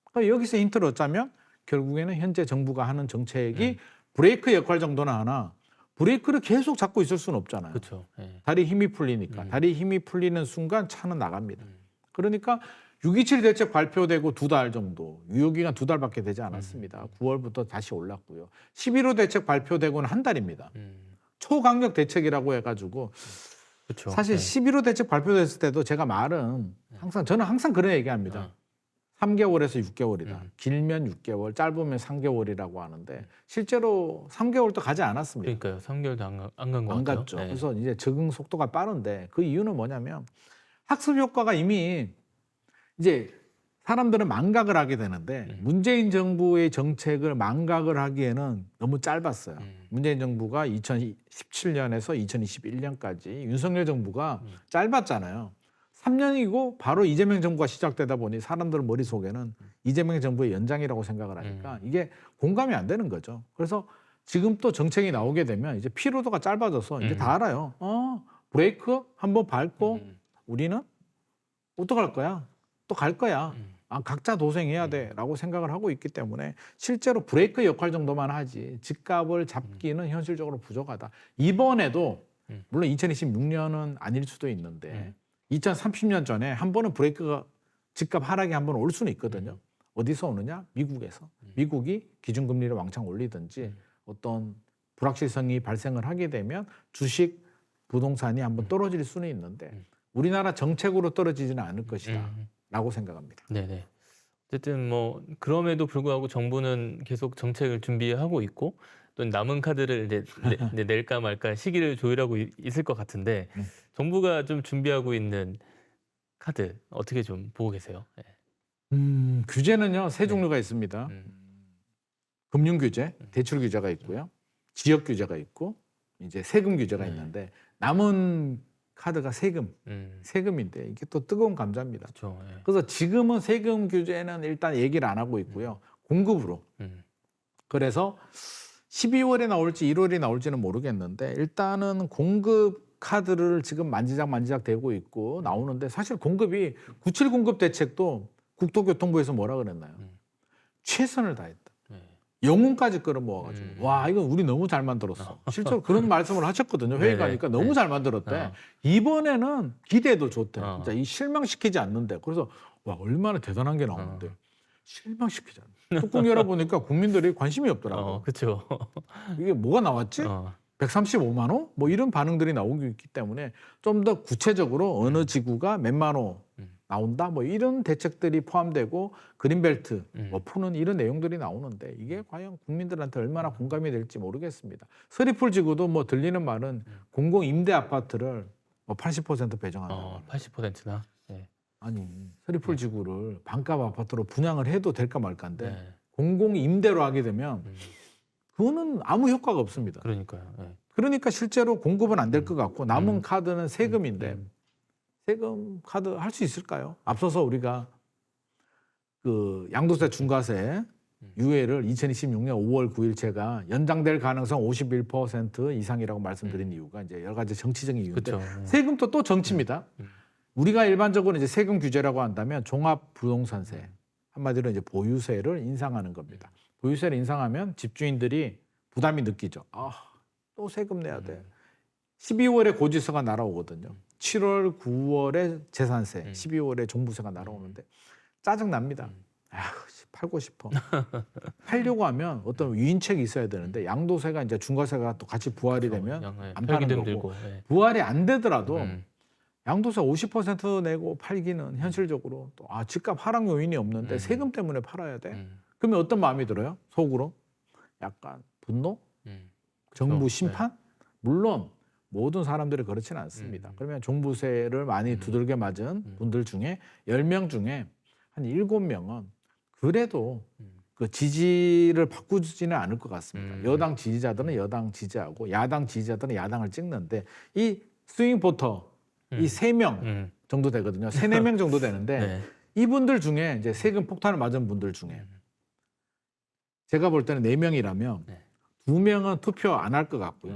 그러니까 여기서 힌트를 얻자면 결국에는 현재 정부가 하는 정책이 브레이크 역할 정도는 하나 브레이크를 계속 잡고 있을 수는 없잖아요. 그렇죠. 네. 다리 힘이 풀리니까. 다리 힘이 풀리는 순간 차는 나갑니다. 그러니까 6.27 대책 발표되고 2달 정도, 유효기간 2달밖에 되지 않았습니다. 9월부터 다시 올랐고요. 11호 대책 발표되고는 한 달입니다. 초강력 대책이라고 해가지고 그렇죠. 사실 네. 11호 대책 발표됐을 때도 제가 말은 저는 항상 그런 얘기합니다. 3개월에서 6개월이다. 길면 6개월, 짧으면 3개월이라고 하는데 실제로 3개월도 가지 않았습니다. 그러니까요. 3개월도 안 간 것 안 같아요. 갔죠. 네. 그래서 이제 적응 속도가 빠른데 그 이유는 뭐냐면 학습 효과가 이미 이제 사람들은 망각을 하게 되는데 문재인 정부의 정책을 망각을 하기에는 너무 짧았어요. 문재인 정부가 2017년에서 2021년까지 윤석열 정부가 짧았잖아요. 3년이고 바로 이재명 정부가 시작되다 보니 사람들 머릿속에는 이재명 정부의 연장이라고 생각을 하니까 이게 공감이 안 되는 거죠. 그래서 지금 또 정책이 나오게 되면 이제 피로도가 짧아져서 이제 다 알아요. 브레이크 한번 밟고 우리는 어떡할 거야? 또 갈 거야. 각자 도생해야 돼라고 생각을 하고 있기 때문에 실제로 브레이크 역할 정도만 하지 집값을 잡기는 현실적으로 부족하다. 이번에도 물론 2026년은 아닐 수도 있는데 2030년 전에 한 번은 브레이크가 집값 하락이 한 번 올 수는 있거든요. 어디서 오느냐? 미국에서. 미국이 기준금리를 왕창 올리든지 어떤 불확실성이 발생을 하게 되면 주식, 부동산이 한번 떨어질 수는 있는데 우리나라 정책으로 떨어지지는 않을 것이다 라고 생각합니다. 네네. 어쨌든 뭐 그럼에도 불구하고 정부는 계속 정책을 준비하고 있고 또 남은 카드를 이제 낼까 말까 시기를 조율하고 있을 것 같은데 정부가 좀 준비하고 있는 카드 어떻게 좀 보고 계세요? 네. 규제는요 세 종류가 있습니다. 금융 규제, 대출 규제가 있고요, 지역 규제가 있고 이제 세금 규제가 있는데 남은 카드가 세금인데 이게 또 뜨거운 감자입니다. 그렇죠. 네. 그래서 지금은 세금 규제는 일단 얘기를 안 하고 있고요. 공급으로. 그래서 12월에 나올지 1월에 나올지는 모르겠는데 일단은 공급 카드를 지금 만지작 되고 있고 나오는데 사실 공급이 97 공급 대책도 국토교통부에서 뭐라 그랬나요? 최선을 다했다. 영혼까지 끌어모아가지고 와 이건 우리 너무 잘 만들었어. 실제로 그런 말씀을 하셨거든요. 회의 가니까 너무 잘 만들었대. 이번에는 기대도 좋대. 진짜 이 실망시키지 않는데. 그래서 와 얼마나 대단한 게 나오는데 실망시키지 않는데. 뚜껑 열어보니까 국민들이 관심이 없더라고. 그렇죠. 이게 뭐가 나왔지? 135만 호? 뭐 이런 반응들이 나오고 있기 때문에 좀 더 구체적으로 어느 지구가 몇만 호 나온다 뭐 이런 대책들이 포함되고 그린벨트 뭐 푸는 이런 내용들이 나오는데 이게 과연 국민들한테 얼마나 공감이 될지 모르겠습니다. 서리풀 지구도 뭐 들리는 말은 공공 임대 아파트를 뭐 80% 배정한다. 80%나. 네. 아니 서리풀 지구를 반값 아파트로 분양을 해도 될까 말까인데 네. 공공 임대로 하게 되면 그거는 아무 효과가 없습니다. 그러니까요. 네. 그러니까 실제로 공급은 안 될 것 같고 남은 카드는 세금인데 세금 카드 할 수 있을까요? 앞서서 우리가 그 양도세 중과세 유예를 2026년 5월 9일 제가 연장될 가능성 51% 이상이라고 말씀드린 이유가 이제 여러 가지 정치적인 이유인데 그쵸. 세금도 또 정치입니다. 우리가 일반적으로 이제 세금 규제라고 한다면 종합 부동산세 한마디로 이제 보유세를 인상하는 겁니다. 보유세를 인상하면 집주인들이 부담이 느끼죠. 아, 또 세금 내야 돼. 12월에 고지서가 날아오거든요. 7월, 9월에 재산세, 12월에 종부세가 날아오는데 짜증 납니다. 아, 팔고 싶어. 팔려고 하면 어떤 위인책이 있어야 되는데 양도세가 이제 중과세가 또 같이 부활이 되면 안 파는 거고 들고. 네. 부활이 안 되더라도 양도세 50% 내고 팔기는 현실적으로 또 집값 하락 요인이 없는데 세금 때문에 팔아야 돼. 그러면 어떤 마음이 들어요? 속으로 약간 분노, 정부 심판. 물론 모든 사람들이 그렇지는 않습니다. 그러면 종부세를 많이 두들겨 맞은 분들 중에 10명 중에 한 7명은 그래도 그 지지를 바꾸지는 않을 것 같습니다. 여당 지지자들은 여당 지지하고 야당 지지자들은 야당을 찍는데 이 스윙 보터 이 3명 정도 되거든요. 3, 4명 정도 되는데 네. 이분들 중에 이제 세금 폭탄을 맞은 분들 중에 제가 볼 때는 4명이라면 네. 2명은 투표 안 할 것 같고요.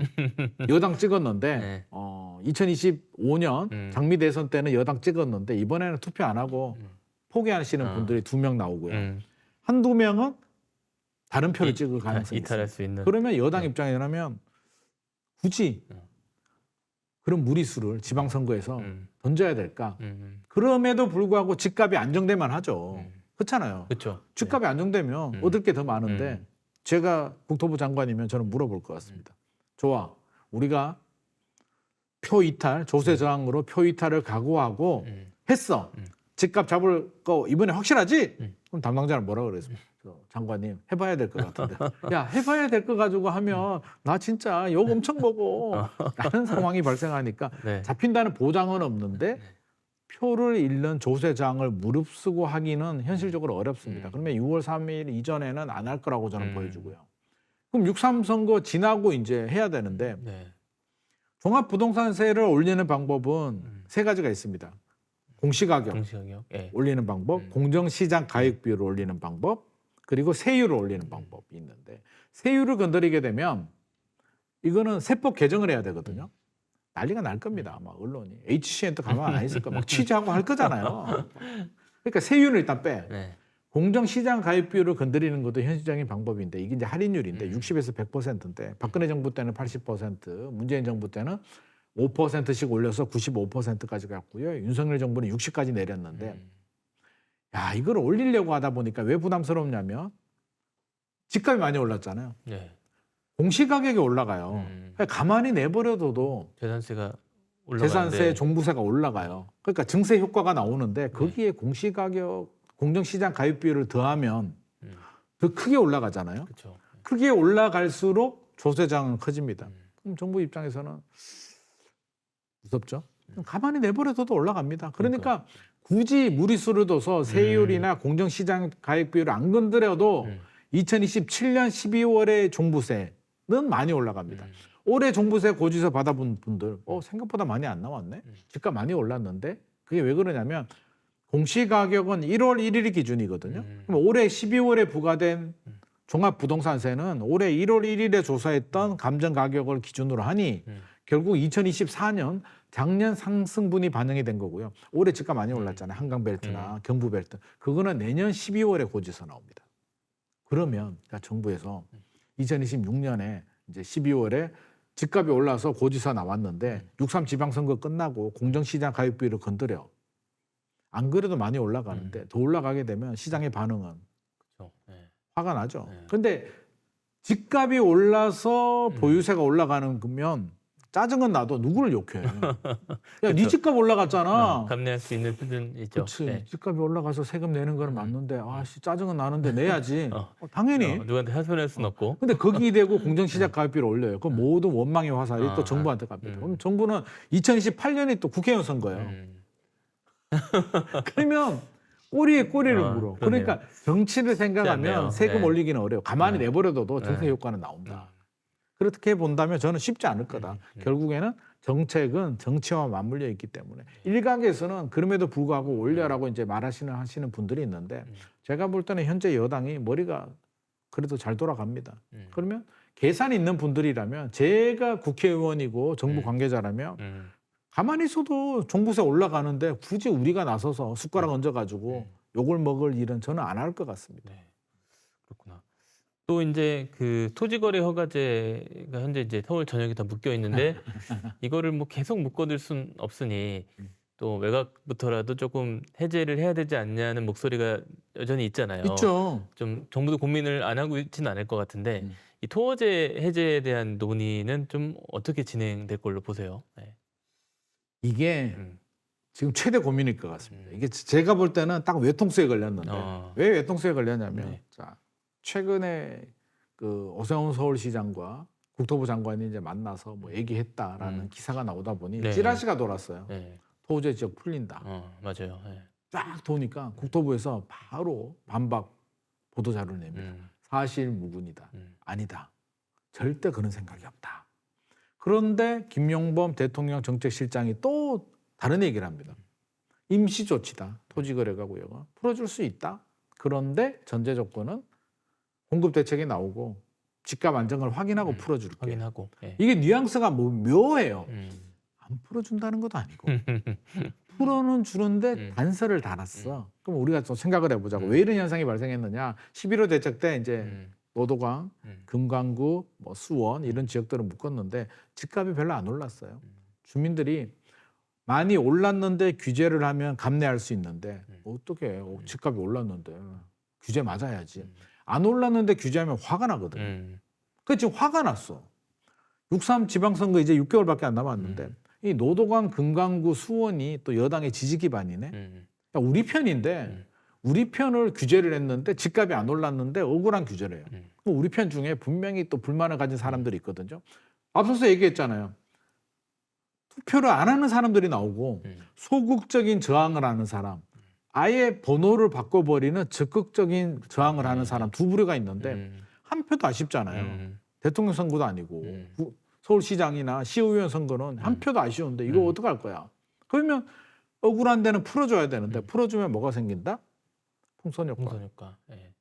여당 찍었는데 네. 2025년 장미 대선 때는 여당 찍었는데 이번에는 투표 안 하고 포기하시는 분들이 2명 나오고요. 한두 명은 다른 표를 찍을 가능성이 이탈할 있습니다. 수 있는. 그러면 여당 입장이라면 굳이 그런 무리수를 지방선거에서 던져야 될까? 그럼에도 불구하고 집값이 안정되만 하죠. 그렇잖아요. 그렇죠. 집값이 안정되면 얻을 게 더 많은데 제가 국토부 장관이면 저는 물어볼 것 같습니다. 좋아. 우리가 표 이탈, 조세 저항으로 표 이탈을 각오하고 했어. 집값 잡을 거 이번에 확실하지? 그럼 담당자는 뭐라 그랬습니까? 장관님 해봐야 될 것 같은데. 야 해봐야 될 거 가지고 하면 나 진짜 욕 엄청 먹어. 라는 상황이 발생하니까 네. 잡힌다는 보장은 없는데 표를 잃는 조세 저항을 무릅쓰고 하기는 현실적으로 어렵습니다. 그러면 6월 3일 이전에는 안 할 거라고 저는 보여주고요. 그럼 6.3 선거 지나고 이제 해야 되는데 네. 종합부동산세를 올리는 방법은 세 가지가 있습니다. 공시가격 공시가격. 예. 올리는 방법, 공정시장 가액비율을 올리는 방법, 그리고 세율을 올리는 방법이 있는데 세율을 건드리게 되면 이거는 세법 개정을 해야 되거든요. 난리가 날 겁니다. 아마 언론이. HCN 또 가만 안 있을 거야. 막 취재하고 할 거잖아요. 그러니까 세율을 일단 빼. 네. 공정시장 가입비율을 건드리는 것도 현실적인 방법인데 이게 이제 할인율인데 60에서 100%인데 박근혜 정부 때는 80%, 문재인 정부 때는 5%씩 올려서 95%까지 갔고요. 윤석열 정부는 60까지 내렸는데 야 이걸 올리려고 하다 보니까 왜 부담스럽냐면 집값이 많이 올랐잖아요. 네. 공시가격이 올라가요. 그러니까 가만히 내버려둬도 재산세가 올라가는데. 재산세, 종부세가 올라가요. 그러니까 증세 효과가 나오는데 거기에 공시가격, 공정시장 가입비율을 더하면 더 크게 올라가잖아요. 그렇죠. 크게 올라갈수록 조세장은 커집니다. 그럼 정부 입장에서는 무섭죠. 가만히 내버려둬도 올라갑니다. 그러니까 굳이 무리수를 둬서 세율이나 공정시장 가입비율을 안 건드려도 2027년 12월에 종부세는 많이 올라갑니다. 올해 종부세 고지서 받아본 분들 생각보다 많이 안 나왔네. 집값 많이 올랐는데 그게 왜 그러냐면 공시가격은 1월 1일이 기준이거든요. 그럼 올해 12월에 부과된 종합부동산세는 올해 1월 1일에 조사했던 감정가격을 기준으로 하니 결국 2024년 작년 상승분이 반영이 된 거고요. 올해 집값 많이 올랐잖아요. 한강벨트나 경부벨트. 그거는 내년 12월에 고지서 나옵니다. 그러면 정부에서 2026년에 이제 12월에 집값이 올라서 고지서 나왔는데 6.3 지방선거 끝나고 공정시장 가입비율을 건드려. 안 그래도 많이 올라가는데 더 올라가게 되면 시장의 반응은 그렇죠. 네. 화가 나죠. 네. 그런데 집값이 올라서 보유세가 올라가는 거면 짜증은 나도 누구를 욕해. 야, 네 그쵸. 집값 올라갔잖아. 감내할 수 있는 수준이죠. 그렇지. 네. 집값이 올라가서 세금 내는 거는 맞는데 아씨 짜증은 나는데 내야지. 당연히. 누구한테 하소연할 수는 없고. 근데 거기 대고 공정시장 가입비를 올려요. 그럼 모든 원망의 화살이 또 정부한테 갑니다. 그럼 정부는 2028년이 또 국회의원 선거예요. 그러면 꼬리에 꼬리를 물어. 그러네요. 그러니까 정치를 생각하면 않네요. 세금 네. 올리기는 어려워. 가만히 내버려둬도 정책 효과는 나온다. 그렇게 본다면 저는 쉽지 않을 거다. 결국에는 정책은 정치와 맞물려 있기 때문에 일각에서는 그럼에도 불구하고 올려라고 이제 하시는 분들이 있는데 제가 볼 때는 현재 여당이 머리가 그래도 잘 돌아갑니다. 그러면 계산이 있는 분들이라면 제가 국회의원이고 정부 관계자라면 가만히 있어도 종부세 올라가는데 굳이 우리가 나서서 숟가락 얹어가지고 욕을 먹을 일은 저는 안 할 것 같습니다. 네. 그렇구나. 또 이제 그 토지거래 허가제가 현재 이제 서울 전역에 다 묶여 있는데 이거를 뭐 계속 묶어둘 순 없으니 또 외곽부터라도 조금 해제를 해야 되지 않냐는 목소리가 여전히 있잖아요. 있죠. 좀 정부도 고민을 안 하고 있지는 않을 것 같은데 이 토어제 해제에 대한 논의는 좀 어떻게 진행될 걸로 보세요? 네. 이게 지금 최대 고민일 것 같습니다. 이게 제가 볼 때는 딱 외통수에 걸렸는데 왜 외통수에 걸렸냐면 네. 자, 최근에 그 오세훈 서울시장과 국토부 장관이 이제 만나서 뭐 얘기했다라는 기사가 나오다 보니 네. 찌라시가 돌았어요. 네. 토제 지역 풀린다. 맞아요. 네. 쫙 도니까 국토부에서 바로 반박 보도 자료를 냅니다. 사실 무근이다. 아니다. 절대 그런 생각이 없다. 그런데 김용범 대통령 정책실장이 또 다른 얘기를 합니다. 임시조치다. 토지거래가 구역은 풀어줄 수 있다. 그런데 전제 조건은 공급대책이 나오고 집값 안정을 확인하고 풀어줄게. 확인하고. 네. 이게 뉘앙스가 뭐 묘해요. 안 풀어준다는 것도 아니고 풀어는 주는데 단서를 달았어. 그럼 우리가 좀 생각을 해보자고. 왜 이런 현상이 발생했느냐. 11호 대책 때 이제 노도강, 금강구, 뭐 수원 이런 지역들을 묶었는데 집값이 별로 안 올랐어요. 주민들이 많이 올랐는데 규제를 하면 감내할 수 있는데 어떻게 집값이 올랐는데 규제 맞아야지. 안 올랐는데 규제하면 화가 나거든요. 그 지금 화가 났어. 6.3 지방선거 이제 6개월밖에 안 남았는데 이 노도강, 금강구, 수원이 또 여당의 지지 기반이네. 그러니까 우리 편인데 우리 편을 규제를 했는데 집값이 안 올랐는데 억울한 규제를 해요. 그럼 우리 편 중에 분명히 또 불만을 가진 사람들이 있거든요. 앞서서 얘기했잖아요. 투표를 안 하는 사람들이 나오고 소극적인 저항을 하는 사람, 아예 번호를 바꿔버리는 적극적인 저항을 하는 사람 두 부류가 있는데 한 표도 아쉽잖아요. 대통령 선거도 아니고 서울시장이나 시의원 선거는 한 표도 아쉬운데 이거 어떡할 거야. 그러면 억울한 데는 풀어줘야 되는데 풀어주면 뭐가 생긴다? 풍선 효과. 풍선 효과. 네.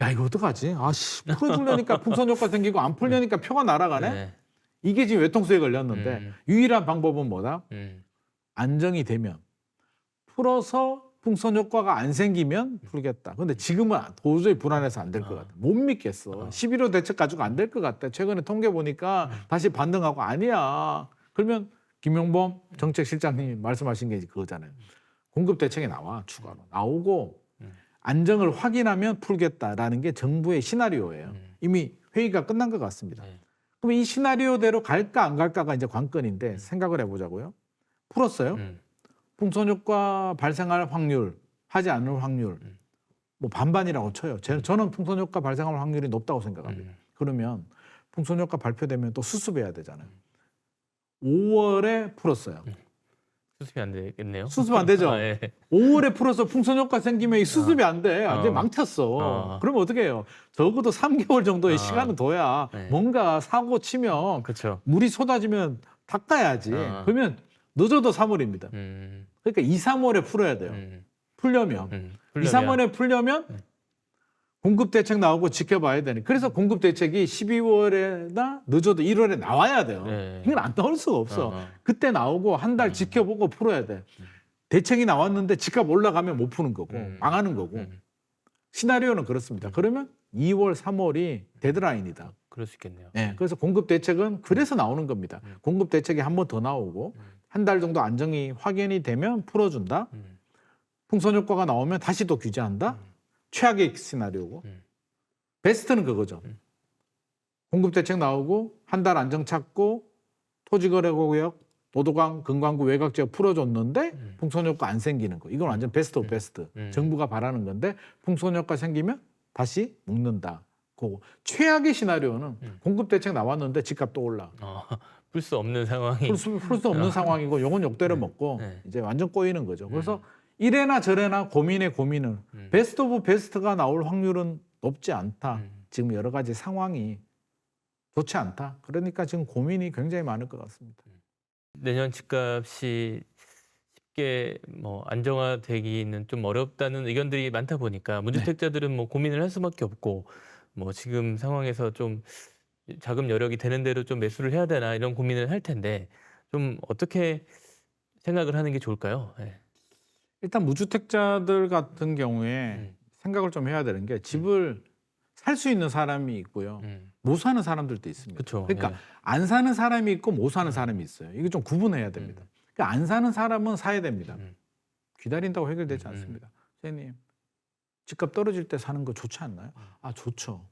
야 이거 어떡하지? 아씨 풀어주려니까 풍선 효과 생기고 안 풀려니까 표가 날아가네. 네. 이게 지금 외통수에 걸렸는데 유일한 방법은 뭐다? 안정이 되면 풀어서 풍선 효과가 안 생기면 풀겠다. 근데 지금은 도저히 불안해서 안 될 것 같아. 못 믿겠어. 11호 대책 가지고 안 될 것 같아. 최근에 통계 보니까 다시 반등하고 아니야. 그러면 김용범 정책실장님이 말씀하신 게 그거잖아요. 공급 대책이 나와 추가로 나오고 안정을 확인하면 풀겠다라는 게 정부의 시나리오예요. 이미 회의가 끝난 것 같습니다. 그럼 이 시나리오대로 갈까 안 갈까가 이제 관건인데 생각을 해보자고요. 풀었어요. 풍선 효과 발생할 확률, 하지 않을 확률, 뭐 반반이라고 쳐요. 저는 풍선 효과 발생할 확률이 높다고 생각합니다. 그러면 풍선 효과 발표되면 또 수습해야 되잖아요. 5월에 풀었어요. 수습이 안 되겠네요. 수습 안 되죠. 예. 5월에 풀어서 풍선 효과 생기면 이 수습이 안 돼. 완전 망쳤어. 그러면 어떻게 해요? 적어도 3개월 정도의 시간은 둬야 네. 뭔가 사고 치면 그렇죠. 물이 쏟아지면 닦아야지. 그러면 늦어도 3월입니다. 그러니까 2, 3월에 풀어야 돼요. 풀려면. 2, 3월에 풀려면 공급 대책 나오고 지켜봐야 되니. 그래서 공급 대책이 12월에나 늦어도 1월에 나와야 돼요. 네. 이건 안 나올 수가 없어. 그때 나오고 한 달 지켜보고 풀어야 돼. 대책이 나왔는데 집값 올라가면 못 푸는 거고 망하는 거고. 시나리오는 그렇습니다. 그러면 2월, 3월이 데드라인이다. 그럴 수 있겠네요. 네, 그래서 공급 대책은 그래서 나오는 겁니다. 공급 대책이 한 번 더 나오고 한 달 정도 안정이 확인이 되면 풀어준다. 풍선 효과가 나오면 다시 또 규제한다. 최악의 시나리오고 베스트는 그거죠. 공급 대책 나오고 한 달 안정 찾고 토지거래구역, 도도강, 금강구 외곽 지역 풀어줬는데 풍선 효과 안 생기는 거. 이건 완전 베스트 오브 베스트. 정부가 바라는 건데 풍선 효과 생기면 다시 묶는다. 그 최악의 시나리오는 공급 대책 나왔는데 집값 또 올라. 풀 수 없는 상황이. 풀 수 없는 상황이고 요건 욕대로 먹고 네. 이제 완전 꼬이는 거죠. 그래서 이래나 저래나 고민의 고민을 베스트 오브 베스트가 나올 확률은 높지 않다. 지금 여러 가지 상황이 좋지 않다. 그러니까 지금 고민이 굉장히 많을 것 같습니다. 내년 집값이 쉽게 뭐 안정화되기는 좀 어렵다는 의견들이 많다 보니까 무주택자들은 뭐 고민을 할 수밖에 없고 뭐 지금 상황에서 좀 자금 여력이 되는 대로 좀 매수를 해야 되나 이런 고민을 할 텐데 좀 어떻게 생각을 하는 게 좋을까요? 네. 일단 무주택자들 같은 경우에 생각을 좀 해야 되는 게 집을 살 수 있는 사람이 있고요. 못 사는 사람들도 있습니다. 그쵸. 그러니까 예. 안 사는 사람이 있고 못 사는 사람이 있어요. 이거 좀 구분해야 됩니다. 그러니까 안 사는 사람은 사야 됩니다. 기다린다고 해결되지 않습니다. 선생님, 집값 떨어질 때 사는 거 좋지 않나요? 아, 좋죠.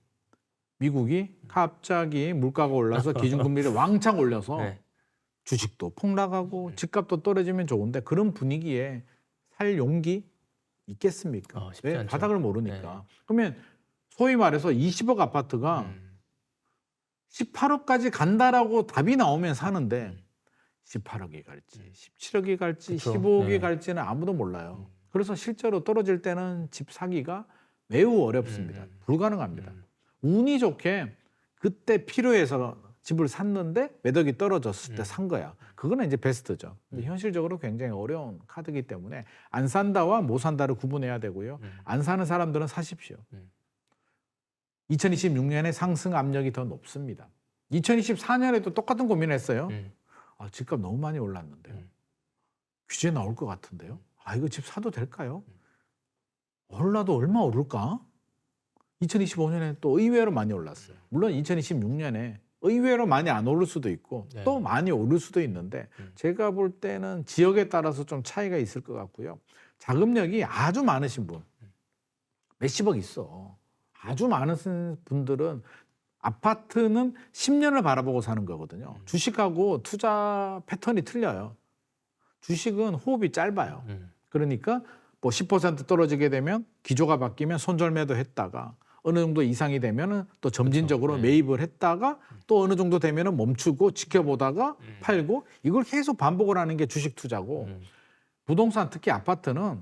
미국이 갑자기 물가가 올라서 기준금리를 왕창 올려서 네. 주식도 폭락하고 집값도 떨어지면 좋은데 그런 분위기에 살 용기 있겠습니까? 쉽지 왜? 않죠. 바닥을 모르니까. 그러면 소위 말해서 20억 아파트가 18억까지 간다라고 답이 나오면 사는데 18억이 갈지 17억이 갈지 그쵸. 15억이 네. 갈지는 아무도 몰라요. 그래서 실제로 떨어질 때는 집 사기가 매우 어렵습니다. 불가능합니다. 운이 좋게 그때 필요해서 집을 샀는데 매덕이 떨어졌을 때 산 거야. 그거는 이제 베스트죠. 근데 현실적으로 굉장히 어려운 카드이기 때문에 안 산다와 못 산다를 구분해야 되고요. 안 사는 사람들은 사십시오. 2026년에 상승 압력이 더 높습니다. 2024년에도 똑같은 고민을 했어요. 아, 집값 너무 많이 올랐는데요. 규제 나올 것 같은데요. 아, 이거 집 사도 될까요? 올라도 얼마 오를까? 2025년에 또 의외로 많이 올랐어요. 물론 2026년에 의외로 많이 안 오를 수도 있고 네. 또 많이 오를 수도 있는데 제가 볼 때는 지역에 따라서 좀 차이가 있을 것 같고요. 자금력이 아주 많으신 분, 몇십억 있어. 아주 많으신 분들은 아파트는 10년을 바라보고 사는 거거든요. 주식하고 투자 패턴이 틀려요. 주식은 호흡이 짧아요. 그러니까 뭐 10% 떨어지게 되면 기조가 바뀌면 손절매도 했다가 어느 정도 이상이 되면은 또 점진적으로 그렇죠. 네. 매입을 했다가 또 어느 정도 되면은 멈추고 지켜보다가 팔고 이걸 계속 반복을 하는 게 주식 투자고 부동산 특히 아파트는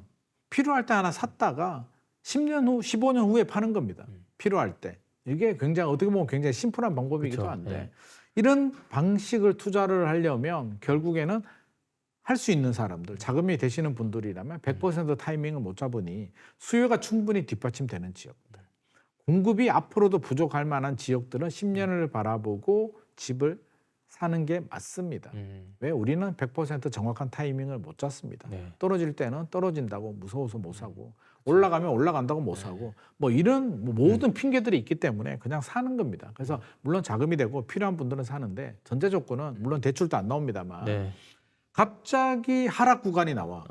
필요할 때 하나 샀다가 10년 후, 15년 후에 파는 겁니다. 필요할 때. 이게 굉장히 어떻게 보면 굉장히 심플한 방법이기도 그쵸. 한데 네. 이런 방식을 투자를 하려면 결국에는 할 수 있는 사람들, 자금이 되시는 분들이라면 100% 타이밍을 못 잡으니 수요가 충분히 뒷받침되는 지역들. 공급이 앞으로도 부족할 만한 지역들은 10년을 바라보고 집을 사는 게 맞습니다. 왜? 우리는 100% 정확한 타이밍을 못 잡습니다. 네. 떨어질 때는 떨어진다고 무서워서 못 사고 올라가면 올라간다고 못 사고 뭐 이런 모든 핑계들이 있기 때문에 그냥 사는 겁니다. 그래서 물론 자금이 되고 필요한 분들은 사는데 전제 조건은 물론 대출도 안 나옵니다만 네. 갑자기 하락 구간이 나와.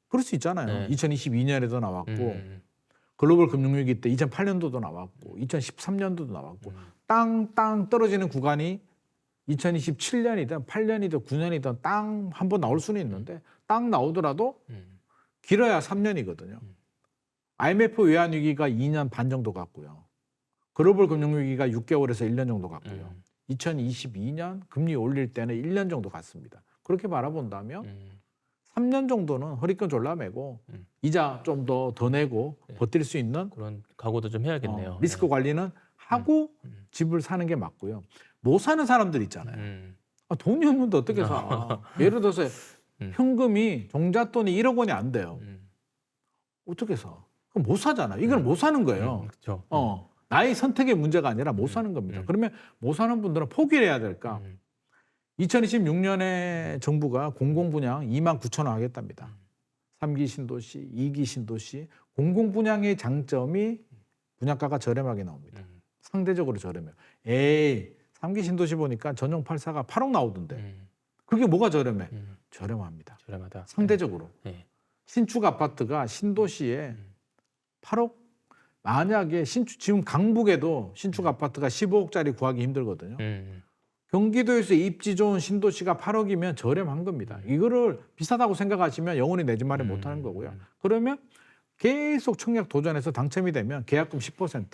그럴 수 있잖아요. 네. 2022년에도 나왔고 글로벌 금융위기 때 2008년도도 나왔고 2013년도도 나왔고 땅 떨어지는 구간이 2027년이든 8년이든 9년이든 땅 한 번 나올 수는 있는데 땅 나오더라도 길어야 3년이거든요. IMF 외환위기가 2년 반 정도 갔고요. 글로벌 금융위기가 6개월에서 1년 정도 갔고요. 2022년 금리 올릴 때는 1년 정도 갔습니다. 그렇게 바라본다면 3년 정도는 허리끈 졸라매고 이자 좀 더 내고 버틸 수 있는 그런 각오도 좀 해야겠네요. 리스크 관리는 하고 집을 사는 게 맞고요. 못 사는 사람들 있잖아요. 아, 돈이 없는데 어떻게 사? 예를 들어서 현금이 종잣돈이 1억 원이 안 돼요. 어떻게 사? 그럼 못 사잖아. 이건 못 사는 거예요. 그렇죠. 나의 선택의 문제가 아니라 못 사는 겁니다. 그러면 못 사는 분들은 포기를 해야 될까? 2026년에 정부가 공공분양 29,000원 하겠답니다. 3기 신도시, 2기 신도시. 공공분양의 장점이 분양가가 저렴하게 나옵니다. 상대적으로 저렴해요. 에이, 3기 신도시 보니까 전용 84가 8억 나오던데. 그게 뭐가 저렴해? 저렴합니다. 저렴하다. 상대적으로. 네. 신축 아파트가 신도시에 8억 만약에 지금 강북에도 신축 아파트가 15억짜리 구하기 힘들거든요. 경기도에서 입지 좋은 신도시가 8억이면 저렴한 겁니다. 이거를 비싸다고 생각하시면 영원히 내 집 마련 못 하는 거고요. 그러면 계속 청약 도전해서 당첨이 되면 계약금 10%.